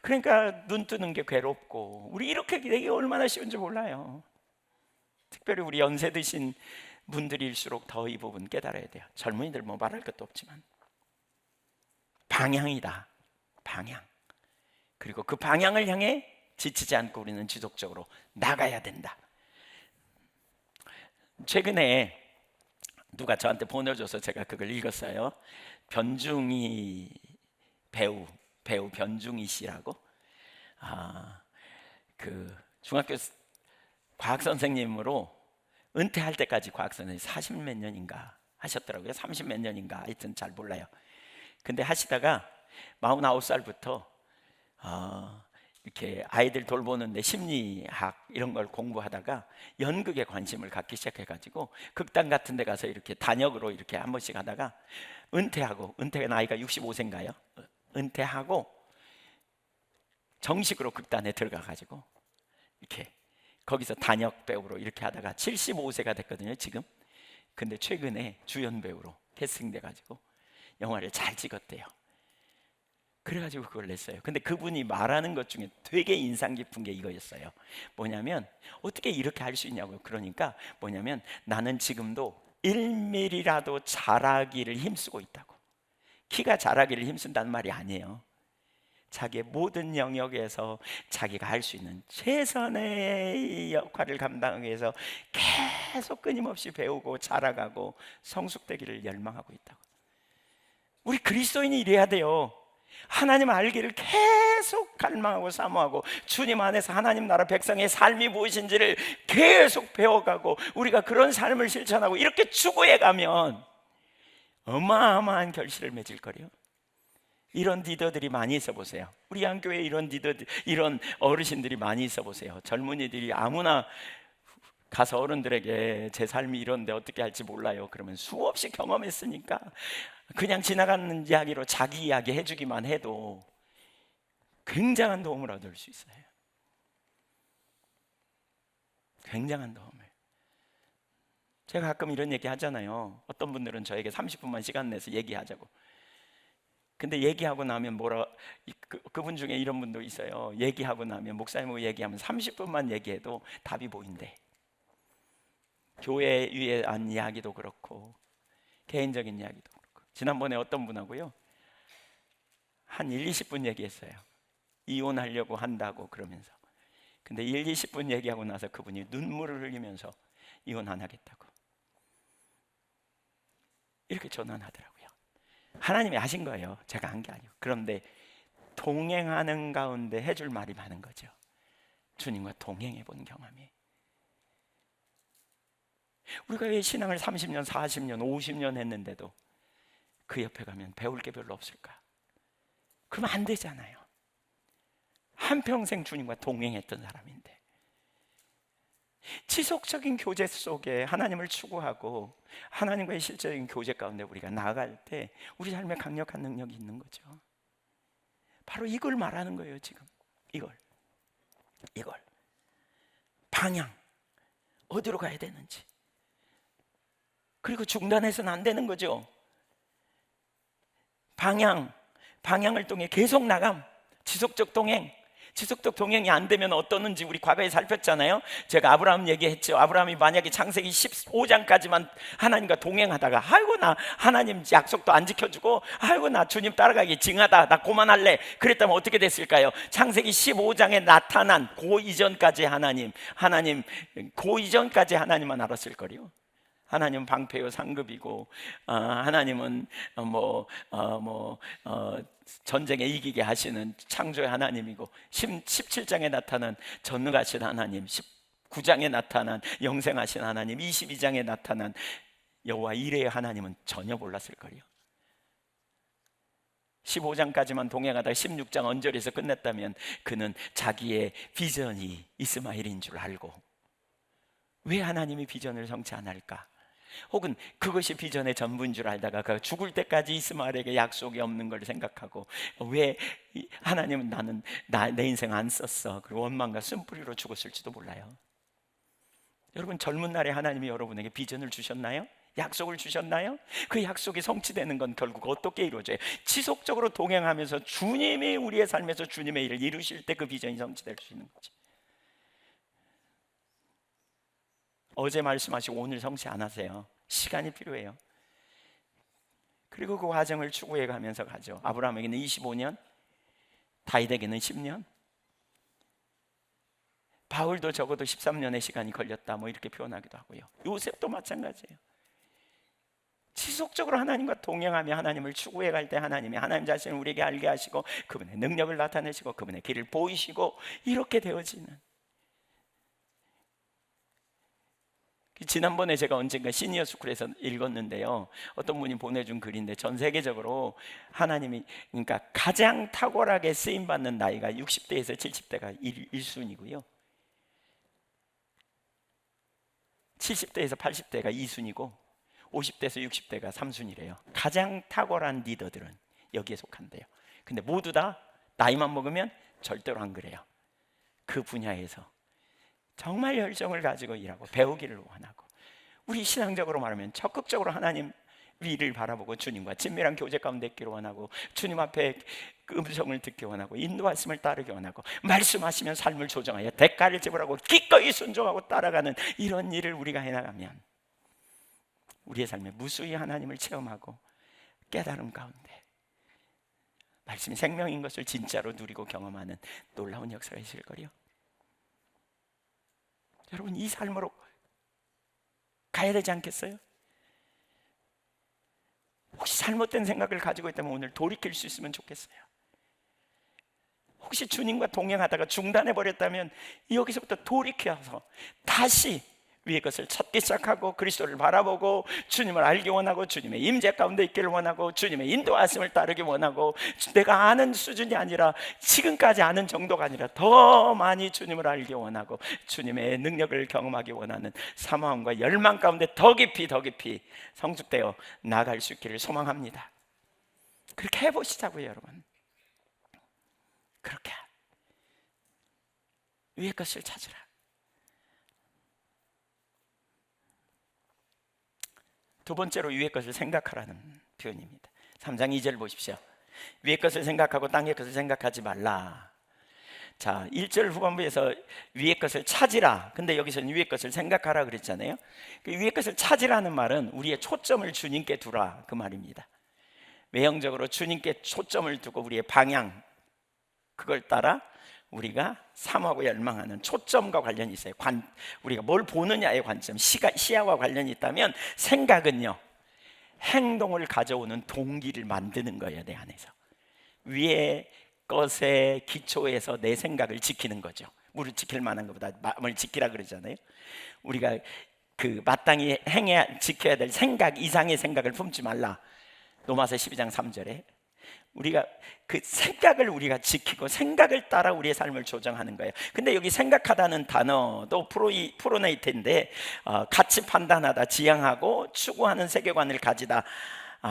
그러니까 눈 뜨는 게 괴롭고, 우리 이렇게 되기 얼마나 쉬운지 몰라요. 특별히 우리 연세 드신 분들일수록 더 이 부분 깨달아야 돼요. 젊은이들 뭐 말할 것도 없지만 방향이다. 방향. 그리고 그 방향을 향해 지치지 않고 우리는 지속적으로 나가야 된다. 최근에 누가 저한테 보내줘서 제가 그걸 읽었어요. 변중이 배우 변중이 씨라고, 그 중학교 과학 선생님으로 은퇴할 때까지 과학 선생님 40 몇 년인가 하셨더라고요. 30 몇 년인가 하여튼 잘 몰라요. 근데 하시다가 49살부터 이렇게 아이들 돌보는데 심리학 이런 걸 공부하다가 연극에 관심을 갖기 시작해가지고 극단 같은 데 가서 이렇게 단역으로 이렇게 한 번씩 하다가 은퇴하고, 은퇴가 나이가 65세인가요? 은퇴하고 정식으로 극단에 들어가가지고 이렇게 거기서 단역 배우로 이렇게 하다가 75세가 됐거든요 지금. 근데 최근에 주연 배우로 캐스팅돼가지고 영화를 잘 찍었대요. 그래가지고 그걸 냈어요. 근데 그분이 말하는 것 중에 되게 인상 깊은 게 이거였어요. 뭐냐면 어떻게 이렇게 할 수 있냐고요. 그러니까 뭐냐면 나는 지금도 1mm라도 자라기를 힘쓰고 있다고. 키가 자라기를 힘쓴다는 말이 아니에요. 자기의 모든 영역에서 자기가 할 수 있는 최선의 역할을 감당하기 위해서 계속 끊임없이 배우고 자라가고 성숙되기를 열망하고 있다고. 우리 그리스도인이 이래야 돼요. 하나님 알기를 계속 갈망하고 사모하고 주님 안에서 하나님 나라 백성의 삶이 무엇인지를 계속 배워가고 우리가 그런 삶을 실천하고 이렇게 추구해 가면 어마어마한 결실을 맺을 거래요. 이런 리더들이 많이 있어 보세요. 우리 한교회에 이런 리더들, 이런 어르신들이 많이 있어 보세요. 젊은이들이 아무나 가서 어른들에게 제 삶이 이런데 어떻게 할지 몰라요 그러면 수없이 경험했으니까 그냥 지나가는 이야기로 자기 이야기 해주기만 해도 굉장한 도움을 얻을 수 있어요. 굉장한 도움을. 제가 가끔 이런 얘기 하잖아요. 어떤 분들은 저에게 30분만 시간 내서 얘기하자고. 근데 얘기하고 나면 그분 중에 이런 분도 있어요. 얘기하고 나면 목사님하고 얘기하면 30분만 얘기해도 답이 보인대. 교회 위에 한 이야기도 그렇고 개인적인 이야기도 그렇고. 지난번에 어떤 분하고요 한 1, 20분 얘기했어요. 이혼하려고 한다고 그러면서. 근데 1, 20분 얘기하고 나서 그분이 눈물을 흘리면서 이혼 안 하겠다고 이렇게 전환하더라고요. 하나님이 하신 거예요. 제가 한 게 아니고. 그런데 동행하는 가운데 해줄 말이 많은 거죠. 주님과 동행해 본 경험이. 우리가 왜 신앙을 30년, 40년, 50년 했는데도 그 옆에 가면 배울 게 별로 없을까? 그러면 안 되잖아요. 한평생 주님과 동행했던 사람인데 지속적인 교제 속에 하나님을 추구하고 하나님과의 실제적인 교제 가운데 우리가 나아갈 때 우리 삶에 강력한 능력이 있는 거죠. 바로 이걸 말하는 거예요 지금. 이걸 방향 어디로 가야 되는지, 그리고 중단해서는 안 되는 거죠. 방향을 통해 계속 나감, 지속적 동행이 안 되면 어떠는지 우리 과거에 살폈잖아요. 제가 아브라함 얘기했죠. 아브라함이 만약에 창세기 15장까지만 하나님과 동행하다가 아이고 나 하나님 약속도 안 지켜주고 아이고 나 주님 따라가기 징하다 나 그만할래 그랬다면 어떻게 됐을까요? 창세기 15장에 나타난 그 이전까지 하나님 그 이전까지 하나님만 알았을 거요. 하나님은 방패요 상급이고 하나님은 전쟁에 이기게 하시는 창조의 하나님이고 17장에 나타난 전능하신 하나님, 19장에 나타난 영생하신 하나님, 22장에 나타난 여호와 이레의 하나님은 전혀 몰랐을 거예요. 15장까지만 동행하다 16장 언저리에서 끝냈다면 그는 자기의 비전이 이스마엘인 줄 알고 왜 하나님이 비전을 성취 안 할까? 혹은 그것이 비전의 전부인 줄 알다가 그 죽을 때까지 이스마엘에게 약속이 없는 걸 생각하고 왜 하나님은 내 인생 안 썼어 그리고 원망과 쓴뿌리로 죽었을지도 몰라요. 여러분 젊은 날에 하나님이 여러분에게 비전을 주셨나요? 약속을 주셨나요? 그 약속이 성취되는 건 결국 어떻게 이루어져요? 지속적으로 동행하면서 주님이 우리의 삶에서 주님의 일을 이루실 때 그 비전이 성취될 수 있는 거지. 어제 말씀하시고 오늘 성취 안 하세요. 시간이 필요해요. 그리고 그 과정을 추구해 가면서 가죠. 아브라함에게는 25년, 다윗에게는 10년, 바울도 적어도 13년의 시간이 걸렸다 뭐 이렇게 표현하기도 하고요. 요셉도 마찬가지예요. 지속적으로 하나님과 동행하며 하나님을 추구해 갈 때 하나님이 하나님 자신을 우리에게 알게 하시고 그분의 능력을 나타내시고 그분의 길을 보이시고 이렇게 되어지는. 지난번에 제가 언젠가 시니어 스쿨에서 읽었는데요, 어떤 분이 보내준 글인데 전 세계적으로 하나님이 그러니까 가장 탁월하게 쓰임받는 나이가 60대에서 70대가 1순위고요 70대에서 80대가 2순위고 50대에서 60대가 3순위래요. 가장 탁월한 리더들은 여기에 속한대요. 근데 모두 다 나이만 먹으면 절대로 안 그래요. 그 분야에서 정말 열정을 가지고 일하고 배우기를 원하고, 우리 신앙적으로 말하면 적극적으로 하나님 위를 바라보고 주님과 친밀한 교제 가운데 있기를 원하고, 주님 앞에 음성을 듣기 원하고, 인도하심을 따르기 원하고, 말씀하시면 삶을 조정하여 대가를 지불하고 기꺼이 순종하고 따라가는 이런 일을 우리가 해나가면 우리의 삶에 무수히 하나님을 체험하고 깨달음 가운데 말씀이 생명인 것을 진짜로 누리고 경험하는 놀라운 역사가 있을 거요. 여러분, 이 삶으로 가야 되지 않겠어요? 혹시 잘못된 생각을 가지고 있다면 오늘 돌이킬 수 있으면 좋겠어요. 혹시 주님과 동행하다가 중단해 버렸다면 여기서부터 돌이켜서 다시 위의 것을 찾기 시작하고 그리스도를 바라보고 주님을 알기 원하고 주님의 임재 가운데 있기를 원하고 주님의 인도하심을 따르기 원하고, 내가 아는 수준이 아니라 지금까지 아는 정도가 아니라 더 많이 주님을 알기 원하고 주님의 능력을 경험하기 원하는 사모함과 열망 가운데 더 깊이 성숙되어 나아갈 수 있기를 소망합니다. 그렇게 해보시자고요, 여러분. 그렇게 위의 것을 찾으라. 두 번째로 위의 것을 생각하라는 표현입니다. 3장 2절 보십시오. 위의 것을 생각하고 땅의 것을 생각하지 말라. 자, 1절 후반부에서 위의 것을 찾으라. 근데 여기서는 위의 것을 생각하라 그랬잖아요. 그 위의 것을 찾으라는 말은 우리의 초점을 주님께 두라, 그 말입니다. 외형적으로 주님께 초점을 두고 우리의 방향, 그걸 따라 우리가 사모하고 열망하는 초점과 관련이 있어요. 우리가 뭘 보느냐의 관점, 시야와 관련이 있다면 생각은요, 행동을 가져오는 동기를 만드는 거예요. 내 안에서 위의 것의 기초에서 내 생각을 지키는 거죠. 물을 지킬 만한 것보다 마음을 지키라 그러잖아요. 우리가 그 마땅히 지켜야 될 생각 이상의 생각을 품지 말라, 로마서 12장 3절에. 우리가 그 생각을 우리가 지키고 생각을 따라 우리의 삶을 조정하는 거예요. 근데 여기 생각하다는 단어도 프로네이트인데 같이 판단하다, 지향하고 추구하는 세계관을 가지다,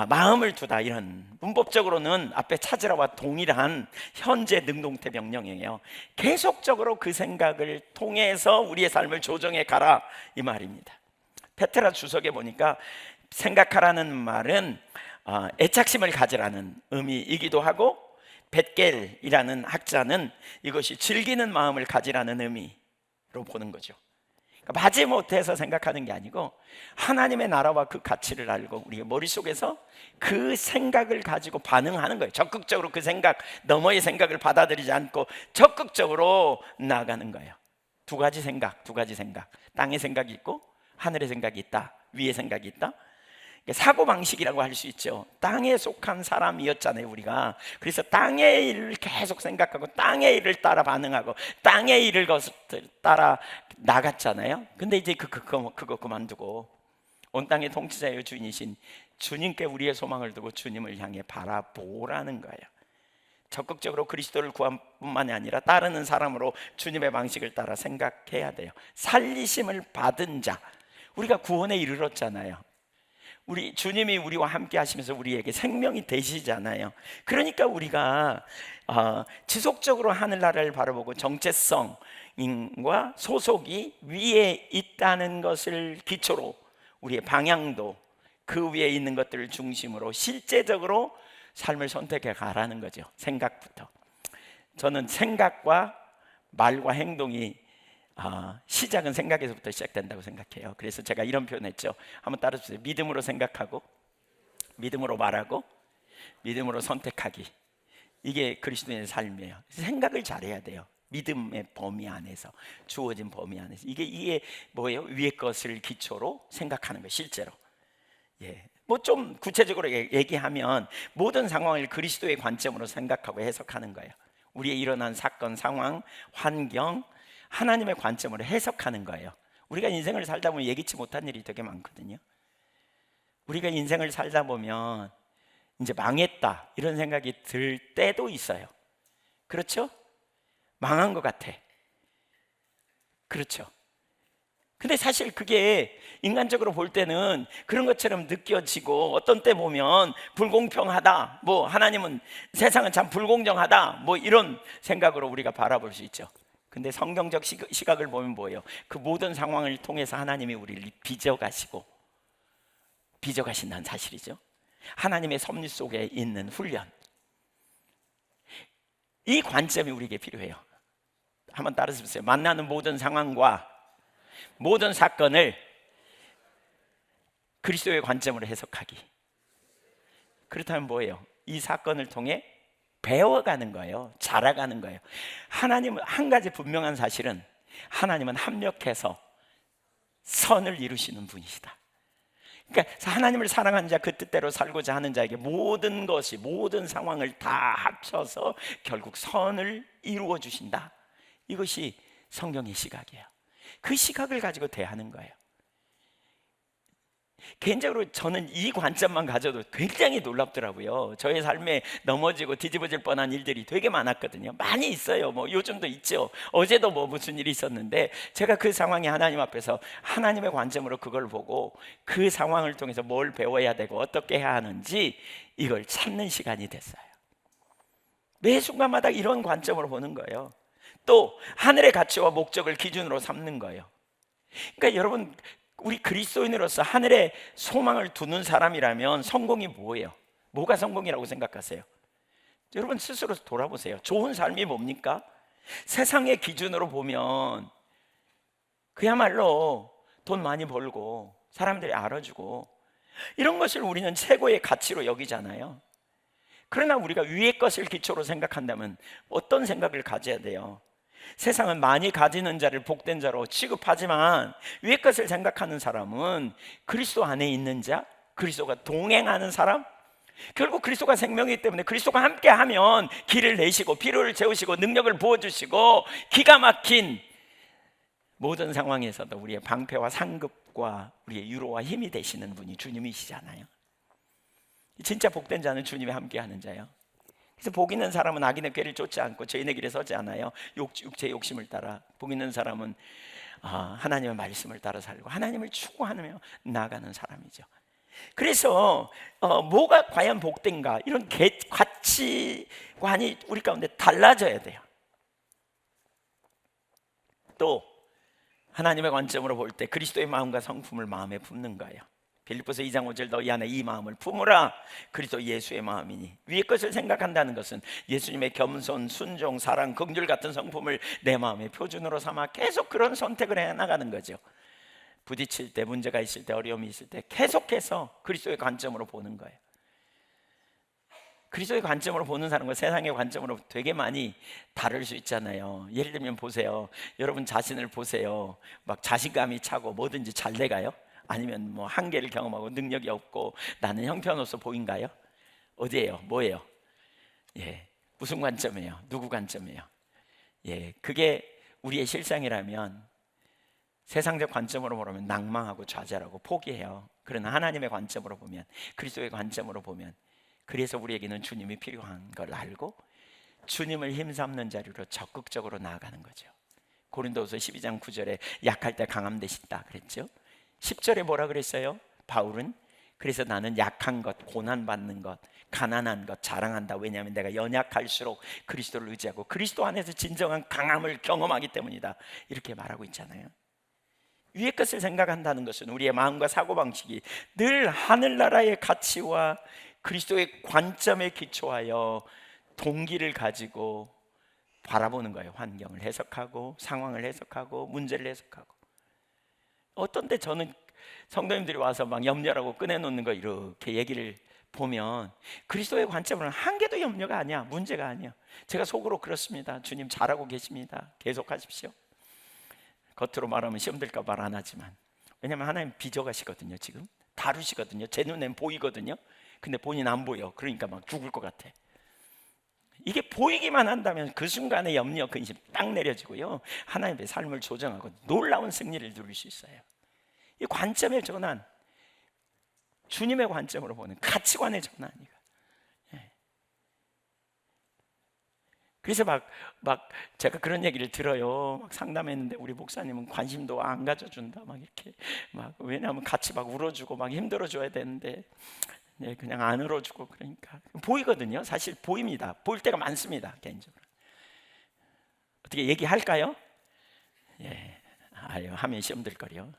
마음을 두다, 이런 문법적으로는 앞에 찾으라와 동일한 현재 능동태 명령이에요. 계속적으로 그 생각을 통해서 우리의 삶을 조정해 가라, 이 말입니다. 페트라 주석에 보니까 생각하라는 말은 애착심을 가지라는 의미이기도 하고, 벳겔이라는 학자는 이것이 즐기는 마음을 가지라는 의미로 보는 거죠. 그러니까 마지못해서 생각하는 게 아니고 하나님의 나라와 그 가치를 알고 우리의 머릿속에서 그 생각을 가지고 반응하는 거예요. 적극적으로 그 생각 너머의 생각을 받아들이지 않고 적극적으로 나아가는 거예요. 두 가지 생각. 땅의 생각이 있고 하늘의 생각이 있다, 위의 생각이 있다. 사고방식이라고 할 수 있죠. 땅에 속한 사람이었잖아요, 우리가. 그래서 땅의 일을 계속 생각하고 땅의 일을 따라 반응하고 땅의 일을 따라 나갔잖아요. 근데 이제 그거 그만두고 온 땅의 통치자여 주인이신 주님께 우리의 소망을 두고 주님을 향해 바라보라는 거예요. 적극적으로 그리스도를 구한 뿐만이 아니라 따르는 사람으로 주님의 방식을 따라 생각해야 돼요. 살리심을 받은 자, 우리가 구원에 이르렀잖아요. 우리 주님이 우리와 함께 하시면서 우리에게 생명이 되시잖아요. 그러니까 우리가 지속적으로 하늘나라를 바라보고 정체성과 소속이 위에 있다는 것을 기초로 우리의 방향도 그 위에 있는 것들을 중심으로 실제적으로 삶을 선택해 가라는 거죠. 생각부터. 저는 생각과 말과 행동이 시작은 생각에서부터 시작된다고 생각해요. 그래서 제가 이런 표현했죠. 한번 따라주세요. 믿음으로 생각하고 믿음으로 말하고 믿음으로 선택하기. 이게 그리스도인의 삶이에요. 생각을 잘해야 돼요. 믿음의 범위 안에서, 주어진 범위 안에서. 이게 뭐예요? 위의 것을 기초로 생각하는 거예요. 실제로. 뭐 좀 구체적으로 얘기하면 모든 상황을 그리스도의 관점으로 생각하고 해석하는 거예요. 우리에 일어난 사건, 상황, 환경, 하나님의 관점으로 해석하는 거예요. 우리가 인생을 살다 보면 예기치 못한 일이 되게 많거든요. 우리가 인생을 살다 보면 이제 망했다 이런 생각이 들 때도 있어요. 그렇죠? 망한 것 같아. 그렇죠? 근데 사실 그게 인간적으로 볼 때는 그런 것처럼 느껴지고, 어떤 때 보면 불공평하다, 뭐 하나님은, 세상은 참 불공정하다, 뭐 이런 생각으로 우리가 바라볼 수 있죠. 근데 성경적 시각을 보면 뭐예요? 그 모든 상황을 통해서 하나님이 우리를 빚어가신다는 사실이죠. 하나님의 섭리 속에 있는 훈련, 이 관점이 우리에게 필요해요. 한번 따라서 보세요. 만나는 모든 상황과 모든 사건을 그리스도의 관점으로 해석하기. 그렇다면 뭐예요? 이 사건을 통해 배워가는 거예요. 자라가는 거예요. 하나님은 한 가지 분명한 사실은, 하나님은 합력해서 선을 이루시는 분이시다. 그러니까 하나님을 사랑하는 자, 그 뜻대로 살고자 하는 자에게 모든 것이, 모든 상황을 다 합쳐서 결국 선을 이루어 주신다. 이것이 성경의 시각이에요. 그 시각을 가지고 대하는 거예요. 개인적으로 저는 이 관점만 가져도 굉장히 놀랍더라고요. 저의 삶에 넘어지고 뒤집어질 뻔한 일들이 되게 많았거든요. 많이 있어요. 뭐 요즘도 있죠. 어제도 뭐 무슨 일이 있었는데, 제가 그 상황이 하나님 앞에서 하나님의 관점으로 그걸 보고 그 상황을 통해서 뭘 배워야 되고 어떻게 해야 하는지 이걸 찾는 시간이 됐어요. 매 순간마다 이런 관점으로 보는 거예요. 또 하늘의 가치와 목적을 기준으로 삼는 거예요. 그러니까 여러분, 우리 그리스도인으로서 하늘의 소망을 두는 사람이라면 성공이 뭐예요? 뭐가 성공이라고 생각하세요? 여러분 스스로 돌아보세요. 좋은 삶이 뭡니까? 세상의 기준으로 보면 그야말로 돈 많이 벌고 사람들이 알아주고 이런 것을 우리는 최고의 가치로 여기잖아요. 그러나 우리가 위의 것을 기초로 생각한다면 어떤 생각을 가져야 돼요? 세상은 많이 가지는 자를 복된 자로 취급하지만 위의 것을 생각하는 사람은 그리스도 안에 있는 자, 그리스도가 동행하는 사람, 결국 그리스도가 생명이기 때문에 그리스도가 함께하면 길을 내시고 피로를 채우시고 능력을 부어주시고 기가 막힌 모든 상황에서도 우리의 방패와 상급과 우리의 유로와 힘이 되시는 분이 주님이시잖아요. 진짜 복된 자는 주님이 함께하는 자예요. 그래서 복 있는 사람은 악인의 꾀를 쫓지 않고 죄인의 길에 서지 않아요. 육체의 욕심을 따라. 복 있는 사람은 하나님의 말씀을 따라 살고 하나님을 추구하며 나아가는 사람이죠. 그래서 뭐가 과연 복된가, 이런 가치관이 우리 가운데 달라져야 돼요. 또 하나님의 관점으로 볼 때 그리스도의 마음과 성품을 마음에 품는 거예요. 빌립보서 2장 5절, 너희 안에 이 마음을 품으라. 그리스도 예수의 마음이니. 위의 것을 생각한다는 것은 예수님의 겸손, 순종, 사랑, 긍휼 같은 성품을 내 마음의 표준으로 삼아 계속 그런 선택을 해나가는 거죠. 부딪힐 때, 문제가 있을 때, 어려움이 있을 때 계속해서 그리스도의 관점으로 보는 거예요. 그리스도의 관점으로 보는 사람과 세상의 관점으로 되게 많이 다를 수 있잖아요. 예를 들면 보세요. 여러분 자신을 보세요. 막 자신감이 차고 뭐든지 잘 돼가요? 아니면 뭐 한계를 경험하고 능력이 없고 나는 형편없어 보인가요? 어디예요? 뭐예요? 예, 무슨 관점이에요? 누구 관점이에요? 예, 그게 우리의 실상이라면 세상적 관점으로 보면 낭망하고 좌절하고 포기해요. 그러나 하나님의 관점으로 보면, 그리스도의 관점으로 보면, 그래서 우리에게는 주님이 필요한 걸 알고 주님을 힘삼는 자리로 적극적으로 나아가는 거죠. 고린도후서 12장 9절에 약할 때 강함 되신다 그랬죠. 10절에 뭐라 그랬어요? 바울은 그래서 나는 약한 것, 고난받는 것, 가난한 것 자랑한다. 왜냐하면 내가 연약할수록 그리스도를 의지하고 그리스도 안에서 진정한 강함을 경험하기 때문이다. 이렇게 말하고 있잖아요. 위의 것을 생각한다는 것은 우리의 마음과 사고방식이 늘 하늘나라의 가치와 그리스도의 관점에 기초하여 동기를 가지고 바라보는 거예요. 환경을 해석하고 상황을 해석하고 문제를 해석하고. 어떤 때 저는 성도님들이 와서 막 염려라고 꺼내놓는 거 이렇게 얘기를 보면 그리스도의 관점으로는 한 개도 염려가 아니야, 문제가 아니야. 제가 속으로 그렇습니다. 주님 잘하고 계십니다. 계속하십시오. 겉으로 말하면 시험될까 말 안 하지만, 왜냐하면 하나님 빚어가시거든요. 지금 다루시거든요. 제 눈엔 보이거든요. 근데 본인 안 보여. 그러니까 막 죽을 것 같아. 이게 보이기만 한다면 그 순간에 염려, 근심 딱 내려지고요, 하나님의 삶을 조정하고 놀라운 승리를 누릴 수 있어요. 이 관점의 전환, 주님의 관점으로 보는 가치관의 전환이가. 그래서 막 제가 그런 얘기를 들어요. 막 상담했는데 우리 목사님은 관심도 안 가져준다. 막 이렇게 막, 왜냐하면 같이 막 울어주고 막 힘들어줘야 되는데 네, 그냥 안 울어주고. 그러니까 보이거든요. 사실 보입니다. 보일 때가 많습니다. 개인적으로. 어떻게 얘기할까요? 예, 아유, 하면 시험 들 거요.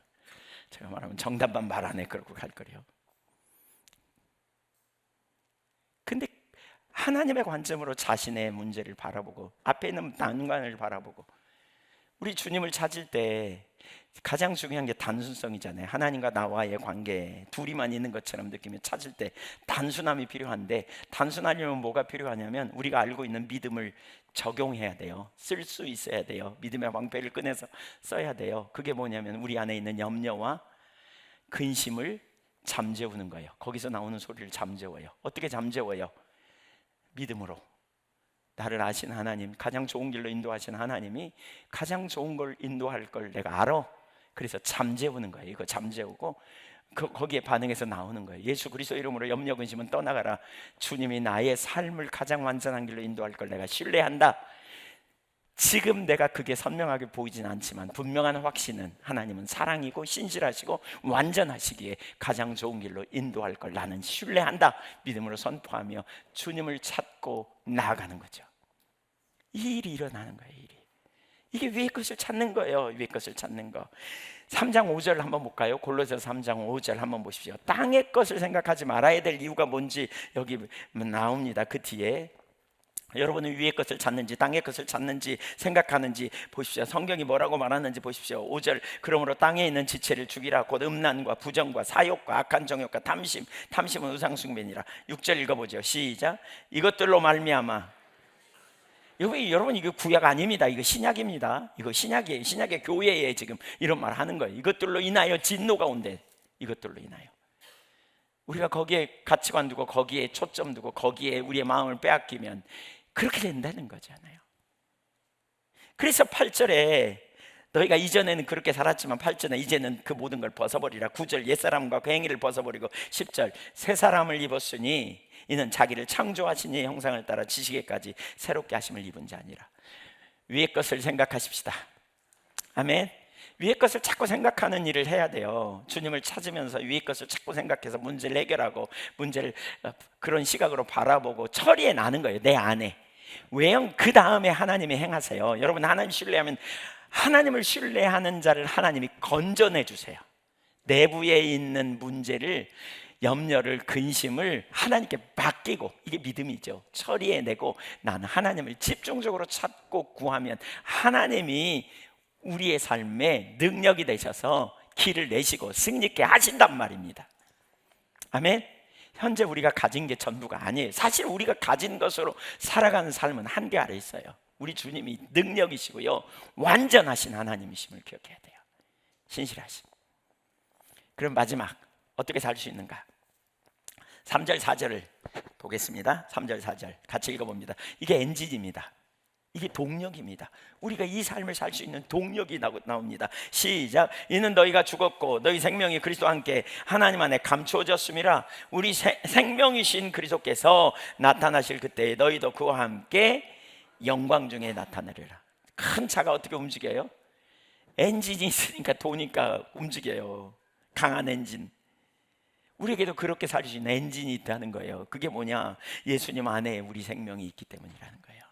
제가 말하면 정답만 말 안 해 그러고 갈 거요. 근데 하나님의 관점으로 자신의 문제를 바라보고 앞에 있는 난관을 바라보고, 우리 주님을 찾을 때 가장 중요한 게 단순성이잖아요. 하나님과 나와의 관계, 둘이만 있는 것처럼 느끼며 찾을 때 단순함이 필요한데, 단순하려면 뭐가 필요하냐면 우리가 알고 있는 믿음을 적용해야 돼요. 쓸 수 있어야 돼요. 믿음의 방패를 꺼내서 써야 돼요. 그게 뭐냐면 우리 안에 있는 염려와 근심을 잠재우는 거예요. 거기서 나오는 소리를 잠재워요. 어떻게 잠재워요? 믿음으로. 나를 아신 하나님, 가장 좋은 길로 인도하신 하나님이 가장 좋은 걸 인도할 걸 내가 알아. 그래서 잠재우는 거예요. 이거 잠재우고 거기에 반응해서 나오는 거예요. 예수 그리스도 이름으로 염려 근심은 떠나가라. 주님이 나의 삶을 가장 완전한 길로 인도할 걸 내가 신뢰한다. 지금 내가 그게 선명하게 보이진 않지만 분명한 확신은 하나님은 사랑이고 신실하시고 완전하시기에 가장 좋은 길로 인도할 걸 나는 신뢰한다. 믿음으로 선포하며 주님을 찾고 나아가는 거죠. 이 일이 일어나는 거예요. 이게 위의 것을 찾는 거예요. 위의 것을 찾는 거. 3장 5절 한번 볼까요? 골로새서 3장 5절 한번 보십시오. 땅의 것을 생각하지 말아야 될 이유가 뭔지 여기 나옵니다. 그 뒤에 여러분은 위의 것을 찾는지 땅의 것을 찾는지 생각하는지 보십시오. 성경이 뭐라고 말하는지 보십시오. 5절, 그러므로 땅에 있는 지체를 죽이라. 곧 음란과 부정과 사욕과 악한 정욕과 탐심, 탐심은 우상숭배니라. 6절 읽어보죠. 시작. 이것들로 말미암아. 여러분 이거 구약 아닙니다. 이거 신약입니다. 이거 신약이에요. 신약의 교회에 지금 이런 말 하는 거예요. 이것들로 인하여 진노가 온대. 이것들로 인하여. 우리가 거기에 가치관 두고 거기에 초점 두고 거기에 우리의 마음을 빼앗기면 그렇게 된다는 거잖아요. 그래서 8절에 너희가 이전에는 그렇게 살았지만 8절에 이제는 그 모든 걸 벗어버리라. 9절 옛사람과 그 행위를 벗어버리고 10절 새 사람을 입었으니 이는 자기를 창조하신 이의 형상을 따라 지식에까지 새롭게 하심을 입은 자니라. 위의 것을 생각하십시다. 아멘. 위의 것을 자꾸 생각하는 일을 해야 돼요. 주님을 찾으면서 위의 것을 자꾸 생각해서 문제를 해결하고 문제를 그런 시각으로 바라보고 처리해 나는 거예요. 내 안에. 왜요? 그 다음에 하나님이 행하세요. 여러분 하나님 신뢰하면 하나님을 신뢰하는 자를 하나님이 건져내 주세요. 내부에 있는 문제를, 염려를, 근심을 하나님께 맡기고, 이게 믿음이죠. 처리해내고 나는 하나님을 집중적으로 찾고 구하면 하나님이 우리의 삶에 능력이 되셔서 길을 내시고 승리케 하신단 말입니다. 아멘. 현재 우리가 가진 게 전부가 아니에요. 사실 우리가 가진 것으로 살아가는 삶은 한계 아래 있어요. 우리 주님이 능력이시고요, 완전하신 하나님이심을 기억해야 돼요. 신실하심. 그럼 마지막 어떻게 살 수 있는가? 3절 4절을 보겠습니다. 3절 4절 같이 읽어봅니다. 이게 엔진입니다. 이게 동력입니다. 우리가 이 삶을 살 수 있는 동력이 나옵니다. 시작. 이는 너희가 죽었고 너희 생명이 그리스도와 함께 하나님 안에 감추어졌음이라. 우리 생명이신 그리스도께서 나타나실 그때에 너희도 그와 함께 영광 중에 나타나리라. 큰 차가 어떻게 움직여요? 엔진이 있으니까 도니까 움직여요. 강한 엔진. 우리에게도 그렇게 살 수 있는 엔진이 있다는 거예요. 그게 뭐냐? 예수님 안에 우리 생명이 있기 때문이라는 거예요.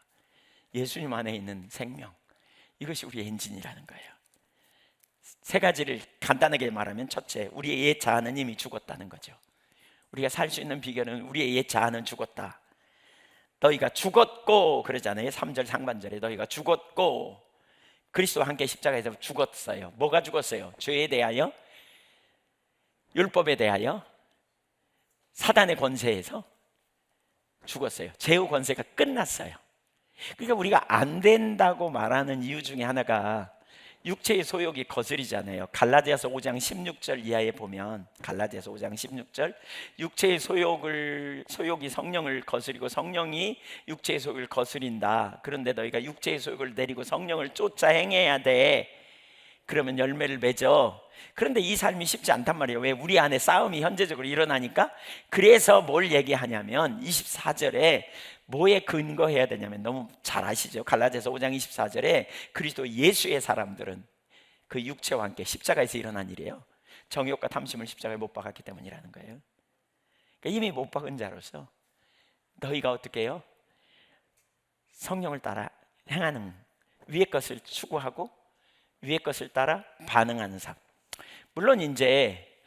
예수님 안에 있는 생명, 이것이 우리 엔진이라는 거예요. 세 가지를 간단하게 말하면, 첫째, 우리의 옛 자아는 이미 죽었다는 거죠. 우리가 살 수 있는 비결은 우리의 옛 자아는 죽었다. 너희가 죽었고 그러잖아요. 3절 상반절에 너희가 죽었고, 그리스도와 함께 십자가에서 죽었어요. 뭐가 죽었어요? 죄에 대하여, 율법에 대하여, 사단의 권세에서 죽었어요. 제후 권세가 끝났어요. 그러니까 우리가 안 된다고 말하는 이유 중에 하나가 육체의 소욕이 거스리잖아요. 갈라디아서 5장 16절 이하에 보면, 갈라디아서 5장 16절, 육체의 소욕이 성령을 거스리고 성령이 육체의 소욕을 거스린다. 그런데 너희가 육체의 소욕을 내리고 성령을 쫓아 행해야 돼. 그러면 열매를 맺어. 그런데 이 삶이 쉽지 않단 말이에요. 왜? 우리 안에 싸움이 현재적으로 일어나니까. 그래서 뭘 얘기하냐면 24절에 뭐에 근거해야 되냐면, 너무 잘 아시죠? 갈라디아서 5장 24절에 그리스도 예수의 사람들은 그 육체와 함께 십자가에서 일어난 일이에요. 정욕과 탐심을 십자가에 못 박았기 때문이라는 거예요. 그러니까 이미 못 박은 자로서 너희가 어떻게 해요? 성령을 따라 행하는, 위의 것을 추구하고 위의 것을 따라 반응하는 삶. 물론 이제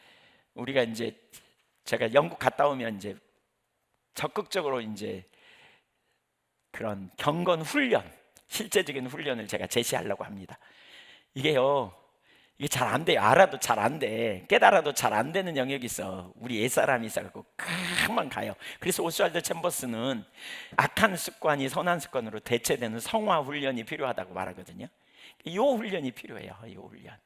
우리가 이제 제가 영국 갔다 오면 이제 적극적으로 이제 그런 경건 훈련, 실제적인 훈련을 제가 제시하려고 합니다. 이게 잘 안 돼요. 알아도 잘 안 돼. 깨달아도 잘 안 되는 영역이 있어. 우리 옛사람이 있어갖고 금방 가요. 그래서 오스왈드 챔버스는 악한 습관이 선한 습관으로 대체되는 성화 훈련이 필요하다고 말하거든요. 이 훈련이 필요해요. 이 훈련.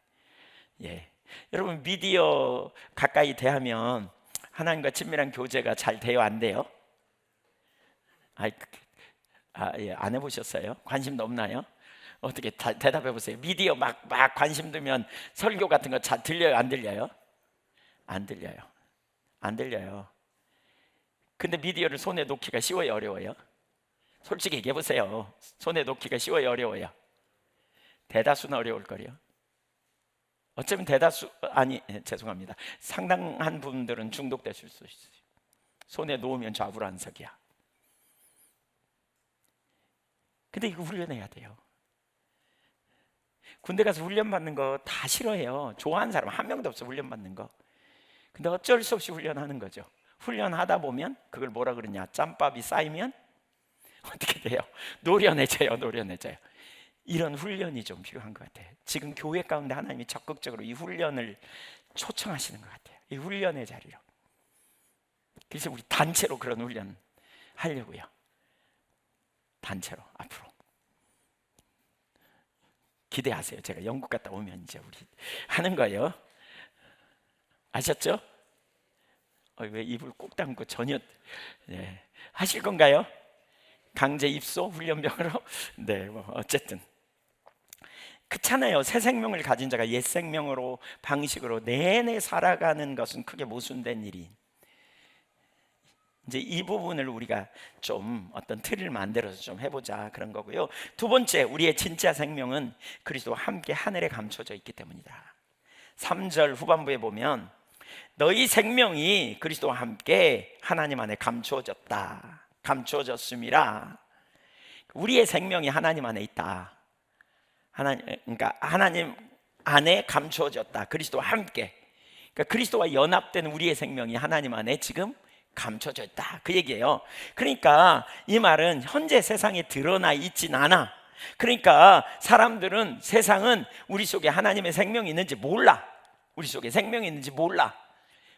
예. 여러분, 미디어 가까이 대하면 하나님과 친밀한 교제가 잘 돼요, 안 돼요? 예, 안 해보셨어요? 관심도 없나요? 어떻게 대답해 보세요. 미디어 막 관심 두면 설교 같은 거 잘 들려요, 안 들려요? 안 들려요. 안 들려요. 근데 미디어를 손에 놓기가 쉬워요, 어려워요? 솔직히 얘기해 보세요. 손에 놓기가 쉬워요, 어려워요? 대다수는 어려울 거예요. 어쩌면 죄송합니다. 상당한 분들은 중독되실 수 있어요. 손에 놓으면 좌불안석이야. 근데 이거 훈련해야 돼요. 군대 가서 훈련 받는 거 다 싫어해요. 좋아하는 사람 한 명도 없어, 훈련 받는 거. 근데 어쩔 수 없이 훈련하는 거죠. 훈련하다 보면 그걸 뭐라 그러냐, 짬밥이 쌓이면 어떻게 돼요? 노련해져요. 이런 훈련이 좀 필요한 것 같아요. 지금 교회 가운데 하나님이 적극적으로 이 훈련을 초청하시는 것 같아요. 이 훈련의 자리로. 그래서 우리 단체로 그런 훈련 하려고요. 단체로 앞으로 기대하세요. 제가 영국 갔다 오면 이제 우리 하는 거예요. 아셨죠? 왜 입을 꼭 다물고 전혀 하실 건가요? 강제 입소 훈련병으로? 네, 뭐 어쨌든 그렇잖아요. 새 생명을 가진 자가 옛 생명으로 방식으로 내내 살아가는 것은 크게 모순된 일이. 이제 이 부분을 우리가 좀 어떤 틀을 만들어서 좀 해보자, 그런 거고요. 두 번째, 우리의 진짜 생명은 그리스도와 함께 하늘에 감춰져 있기 때문이다. 3절 후반부에 보면 너희 생명이 그리스도와 함께 하나님 안에 감추어졌다, 감추어졌음이라. 우리의 생명이 하나님 안에 있다. 그러니까 하나님 안에 감추어졌다. 그리스도와 함께. 그러니까 그리스도와 연합된 우리의 생명이 하나님 안에 지금 감춰져 있다, 그 얘기예요. 그러니까 이 말은 현재 세상에 드러나 있진 않아. 그러니까 사람들은, 세상은 우리 속에 하나님의 생명이 있는지 몰라. 우리 속에 생명이 있는지 몰라.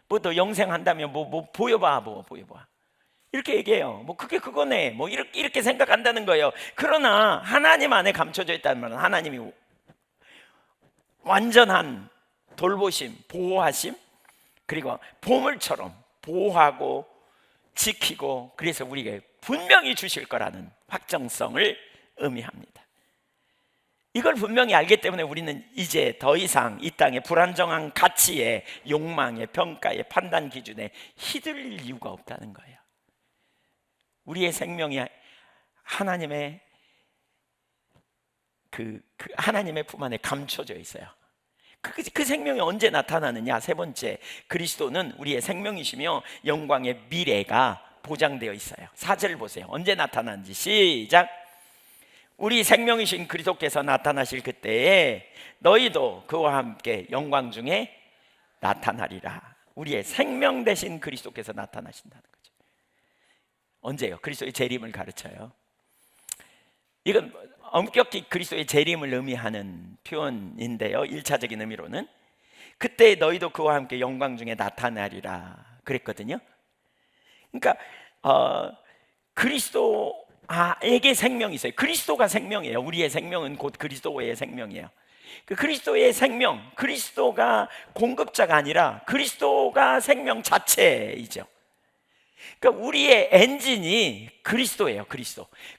뭐 너 영생한다면 뭐 보여봐, 이렇게 얘기해요. 뭐 그게 그거네, 뭐 이렇게 생각한다는 거예요. 그러나 하나님 안에 감춰져 있다는 말은 하나님이 완전한 돌보심, 보호하심, 그리고 보물처럼 보호하고 지키고, 그래서 우리에게 분명히 주실 거라는 확정성을 의미합니다. 이걸 분명히 알기 때문에 우리는 이제 더 이상 이 땅의 불안정한 가치에, 욕망에, 평가에, 판단 기준에 휘둘릴 이유가 없다는 거예요. 우리의 생명이 하나님의 하나님의 품 안에 감춰져 있어요. 그 생명이 언제 나타나느냐? 세 번째, 그리스도는 우리의 생명이시며 영광의 미래가 보장되어 있어요. 4절 보세요. 언제 나타나는지 시작. 우리 생명이신 그리스도께서 나타나실 그때에 너희도 그와 함께 영광 중에 나타나리라. 우리의 생명 되신 그리스도께서 나타나신다는 거죠. 언제요? 그리스도의 재림을 가르쳐요. 이건 엄격히 그리스도의 재림을 의미하는 표현인데요. 1차적인 의미로는 그때 너희도 그와 함께 영광 중에 나타나리라 그랬거든요. 그러니까 그리스도에게 생명이 있어요. 그리스도가 생명이에요. 우리의 생명은 곧 그리스도의 생명이에요. 그 그리스도의 생명, 그리스도가 공급자가 아니라 그리스도가 생명 자체이죠. 그러니까 우리의 엔진이 그리스도예요.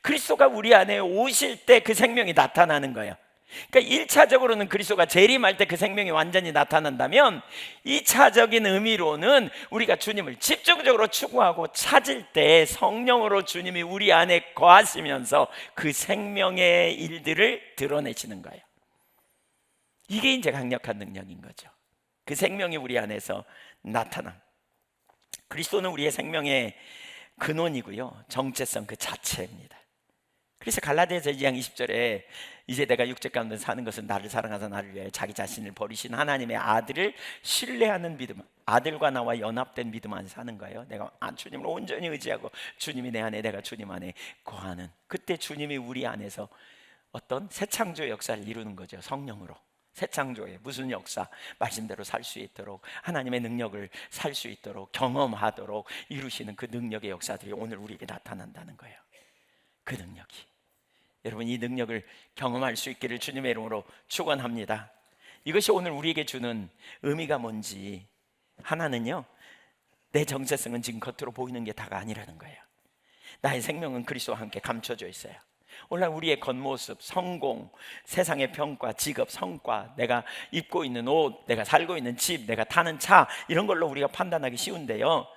그리스도가 우리 안에 오실 때 그 생명이 나타나는 거예요. 그러니까 1차적으로는 그리스도가 재림할 때 그 생명이 완전히 나타난다면, 2차적인 의미로는 우리가 주님을 집중적으로 추구하고 찾을 때 성령으로 주님이 우리 안에 거하시면서 그 생명의 일들을 드러내시는 거예요. 이게 이제 강력한 능력인 거죠. 그 생명이 우리 안에서 나타나. 그리스도는 우리의 생명의 근원이고요, 정체성 그 자체입니다. 그래서 갈라디아서 2장 20절에 이제 내가 육체 가운데 사는 것은 나를 사랑하사 나를 위하여 자기 자신을 버리신 하나님의 아들을 신뢰하는 믿음, 아들과 나와 연합된 믿음 안에 사는 거예요. 내가 주님을 온전히 의지하고 주님이 내 안에, 내가 주님 안에 거하는, 그때 주님이 우리 안에서 어떤 새 창조의 역사를 이루는 거죠. 성령으로 새 창조의 무슨 역사, 말씀대로 살 수 있도록, 하나님의 능력을 살 수 있도록 경험하도록 이루시는 그 능력의 역사들이 오늘 우리에게 나타난다는 거예요. 그 능력이, 여러분, 이 능력을 경험할 수 있기를 주님의 이름으로 축원합니다. 이것이 오늘 우리에게 주는 의미가 뭔지, 하나는요, 내 정체성은 지금 겉으로 보이는 게 다가 아니라는 거예요. 나의 생명은 그리스도와 함께 감춰져 있어요. 오늘 우리의 겉모습, 성공, 세상의 평가, 직업, 성과, 내가 입고 있는 옷, 내가 살고 있는 집, 내가 타는 차, 이런 걸로 우리가 판단하기 쉬운데요,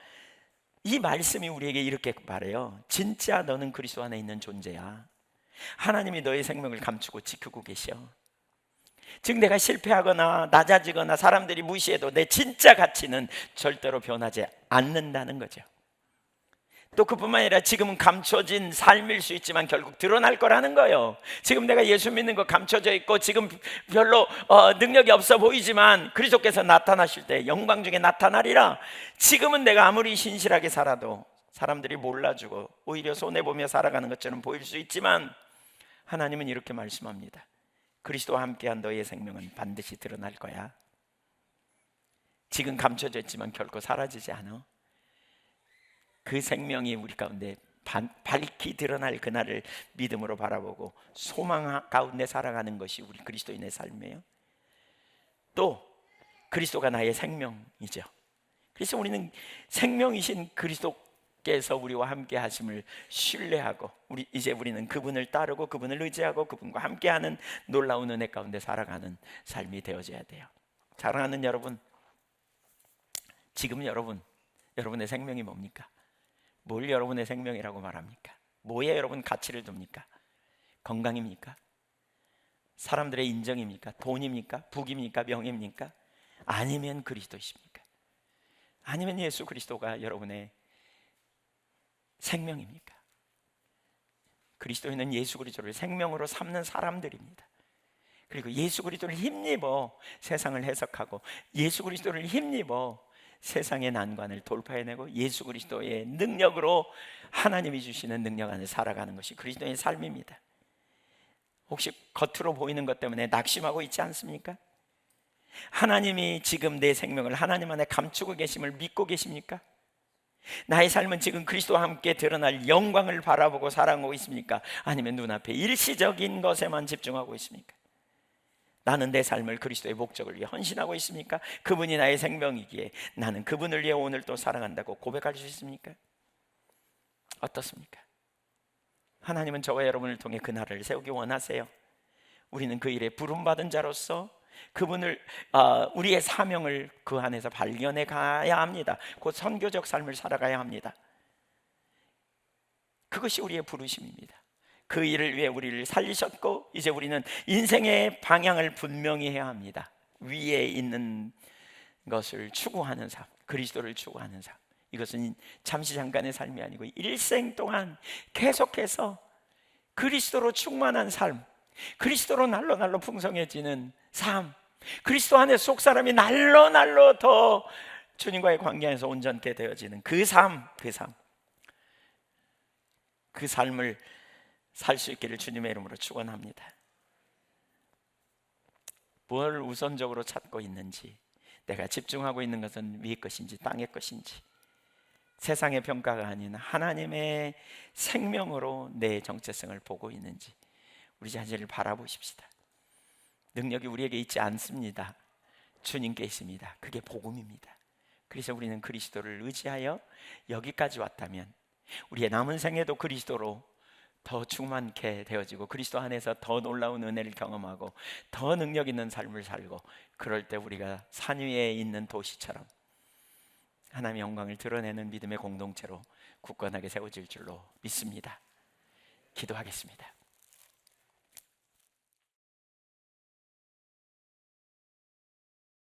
이 말씀이 우리에게 이렇게 말해요. 진짜 너는 그리스도 안에 있는 존재야. 하나님이 너의 생명을 감추고 지키고 계셔. 즉 내가 실패하거나 낮아지거나 사람들이 무시해도 내 진짜 가치는 절대로 변하지 않는다는 거죠. 또 그뿐만 아니라 지금은 감춰진 삶일 수 있지만 결국 드러날 거라는 거예요. 지금 내가 예수 믿는 거 감춰져 있고 지금 별로 능력이 없어 보이지만 그리스도께서 나타나실 때 영광 중에 나타나리라. 지금은 내가 아무리 신실하게 살아도 사람들이 몰라주고 오히려 손해보며 살아가는 것처럼 보일 수 있지만, 하나님은 이렇게 말씀합니다. 그리스도와 함께한 너의 생명은 반드시 드러날 거야. 지금 감춰져 있지만 결코 사라지지 않아. 그 생명이 우리 가운데 밝히 드러날 그날을 믿음으로 바라보고 소망 가운데 살아가는 것이 우리 그리스도인의 삶이에요. 또 그리스도가 나의 생명이죠. 그래서 우리는 생명이신 그리스도께서 우리와 함께 하심을 신뢰하고 이제 우리는 그분을 따르고 그분을 의지하고 그분과 함께하는 놀라운 은혜 가운데 살아가는 삶이 되어져야 돼요. 사랑하는 여러분, 지금 여러분의 생명이 뭡니까? 뭘 여러분의 생명이라고 말합니까? 뭐에 여러분 가치를 둡니까? 건강입니까? 사람들의 인정입니까? 돈입니까? 부입니까? 명예입니까? 아니면 그리스도이십니까? 아니면 예수 그리스도가 여러분의 생명입니까? 그리스도인은 예수 그리스도를 생명으로 삼는 사람들입니다. 그리고 예수 그리스도를 힘입어 세상을 해석하고 예수 그리스도를 힘입어 세상의 난관을 돌파해내고 예수 그리스도의 능력으로 하나님이 주시는 능력 안에 살아가는 것이 그리스도의 삶입니다. 혹시 겉으로 보이는 것 때문에 낙심하고 있지 않습니까? 하나님이 지금 내 생명을 하나님 안에 감추고 계심을 믿고 계십니까? 나의 삶은 지금 그리스도와 함께 드러날 영광을 바라보고 살아가고 있습니까? 아니면 눈앞에 일시적인 것에만 집중하고 있습니까? 나는 내 삶을 그리스도의 목적을 위해 헌신하고 있습니까? 그분이 나의 생명이기에 나는 그분을 위해 오늘 또 살아간다고 고백할 수 있습니까? 어떻습니까? 하나님은 저와 여러분을 통해 그 나라를 세우기 원하세요. 우리는 그 일에 부름받은 자로서 그분을 우리의 사명을 그 안에서 발견해 가야 합니다. 곧 선교적 삶을 살아가야 합니다. 그것이 우리의 부르심입니다. 그 일을 위해 우리를 살리셨고 이제 우리는 인생의 방향을 분명히 해야 합니다. 위에 있는 것을 추구하는 삶, 그리스도를 추구하는 삶. 이것은 잠시 잠깐의 삶이 아니고 일생 동안 계속해서 그리스도로 충만한 삶, 그리스도로 날로 풍성해지는 삶, 그리스도 안에 속 사람이 날로 더 주님과의 관계 안에서 온전케 되어지는 그 삶을 살 수 있기를 주님의 이름으로 축원합니다. 뭘 우선적으로 찾고 있는지, 내가 집중하고 있는 것은 위의 것인지 땅의 것인지, 세상의 평가가 아닌 하나님의 생명으로 내 정체성을 보고 있는지 우리 자신을 바라보십시다. 능력이 우리에게 있지 않습니다. 주님께 있습니다. 그게 복음입니다. 그래서 우리는 그리스도를 의지하여 여기까지 왔다면 우리의 남은 생에도 그리스도로 더 충만케 되어지고 그리스도 안에서 더 놀라운 은혜를 경험하고 더 능력 있는 삶을 살고, 그럴 때 우리가 산 위에 있는 도시처럼 하나님의 영광을 드러내는 믿음의 공동체로 굳건하게 세워질 줄로 믿습니다. 기도하겠습니다.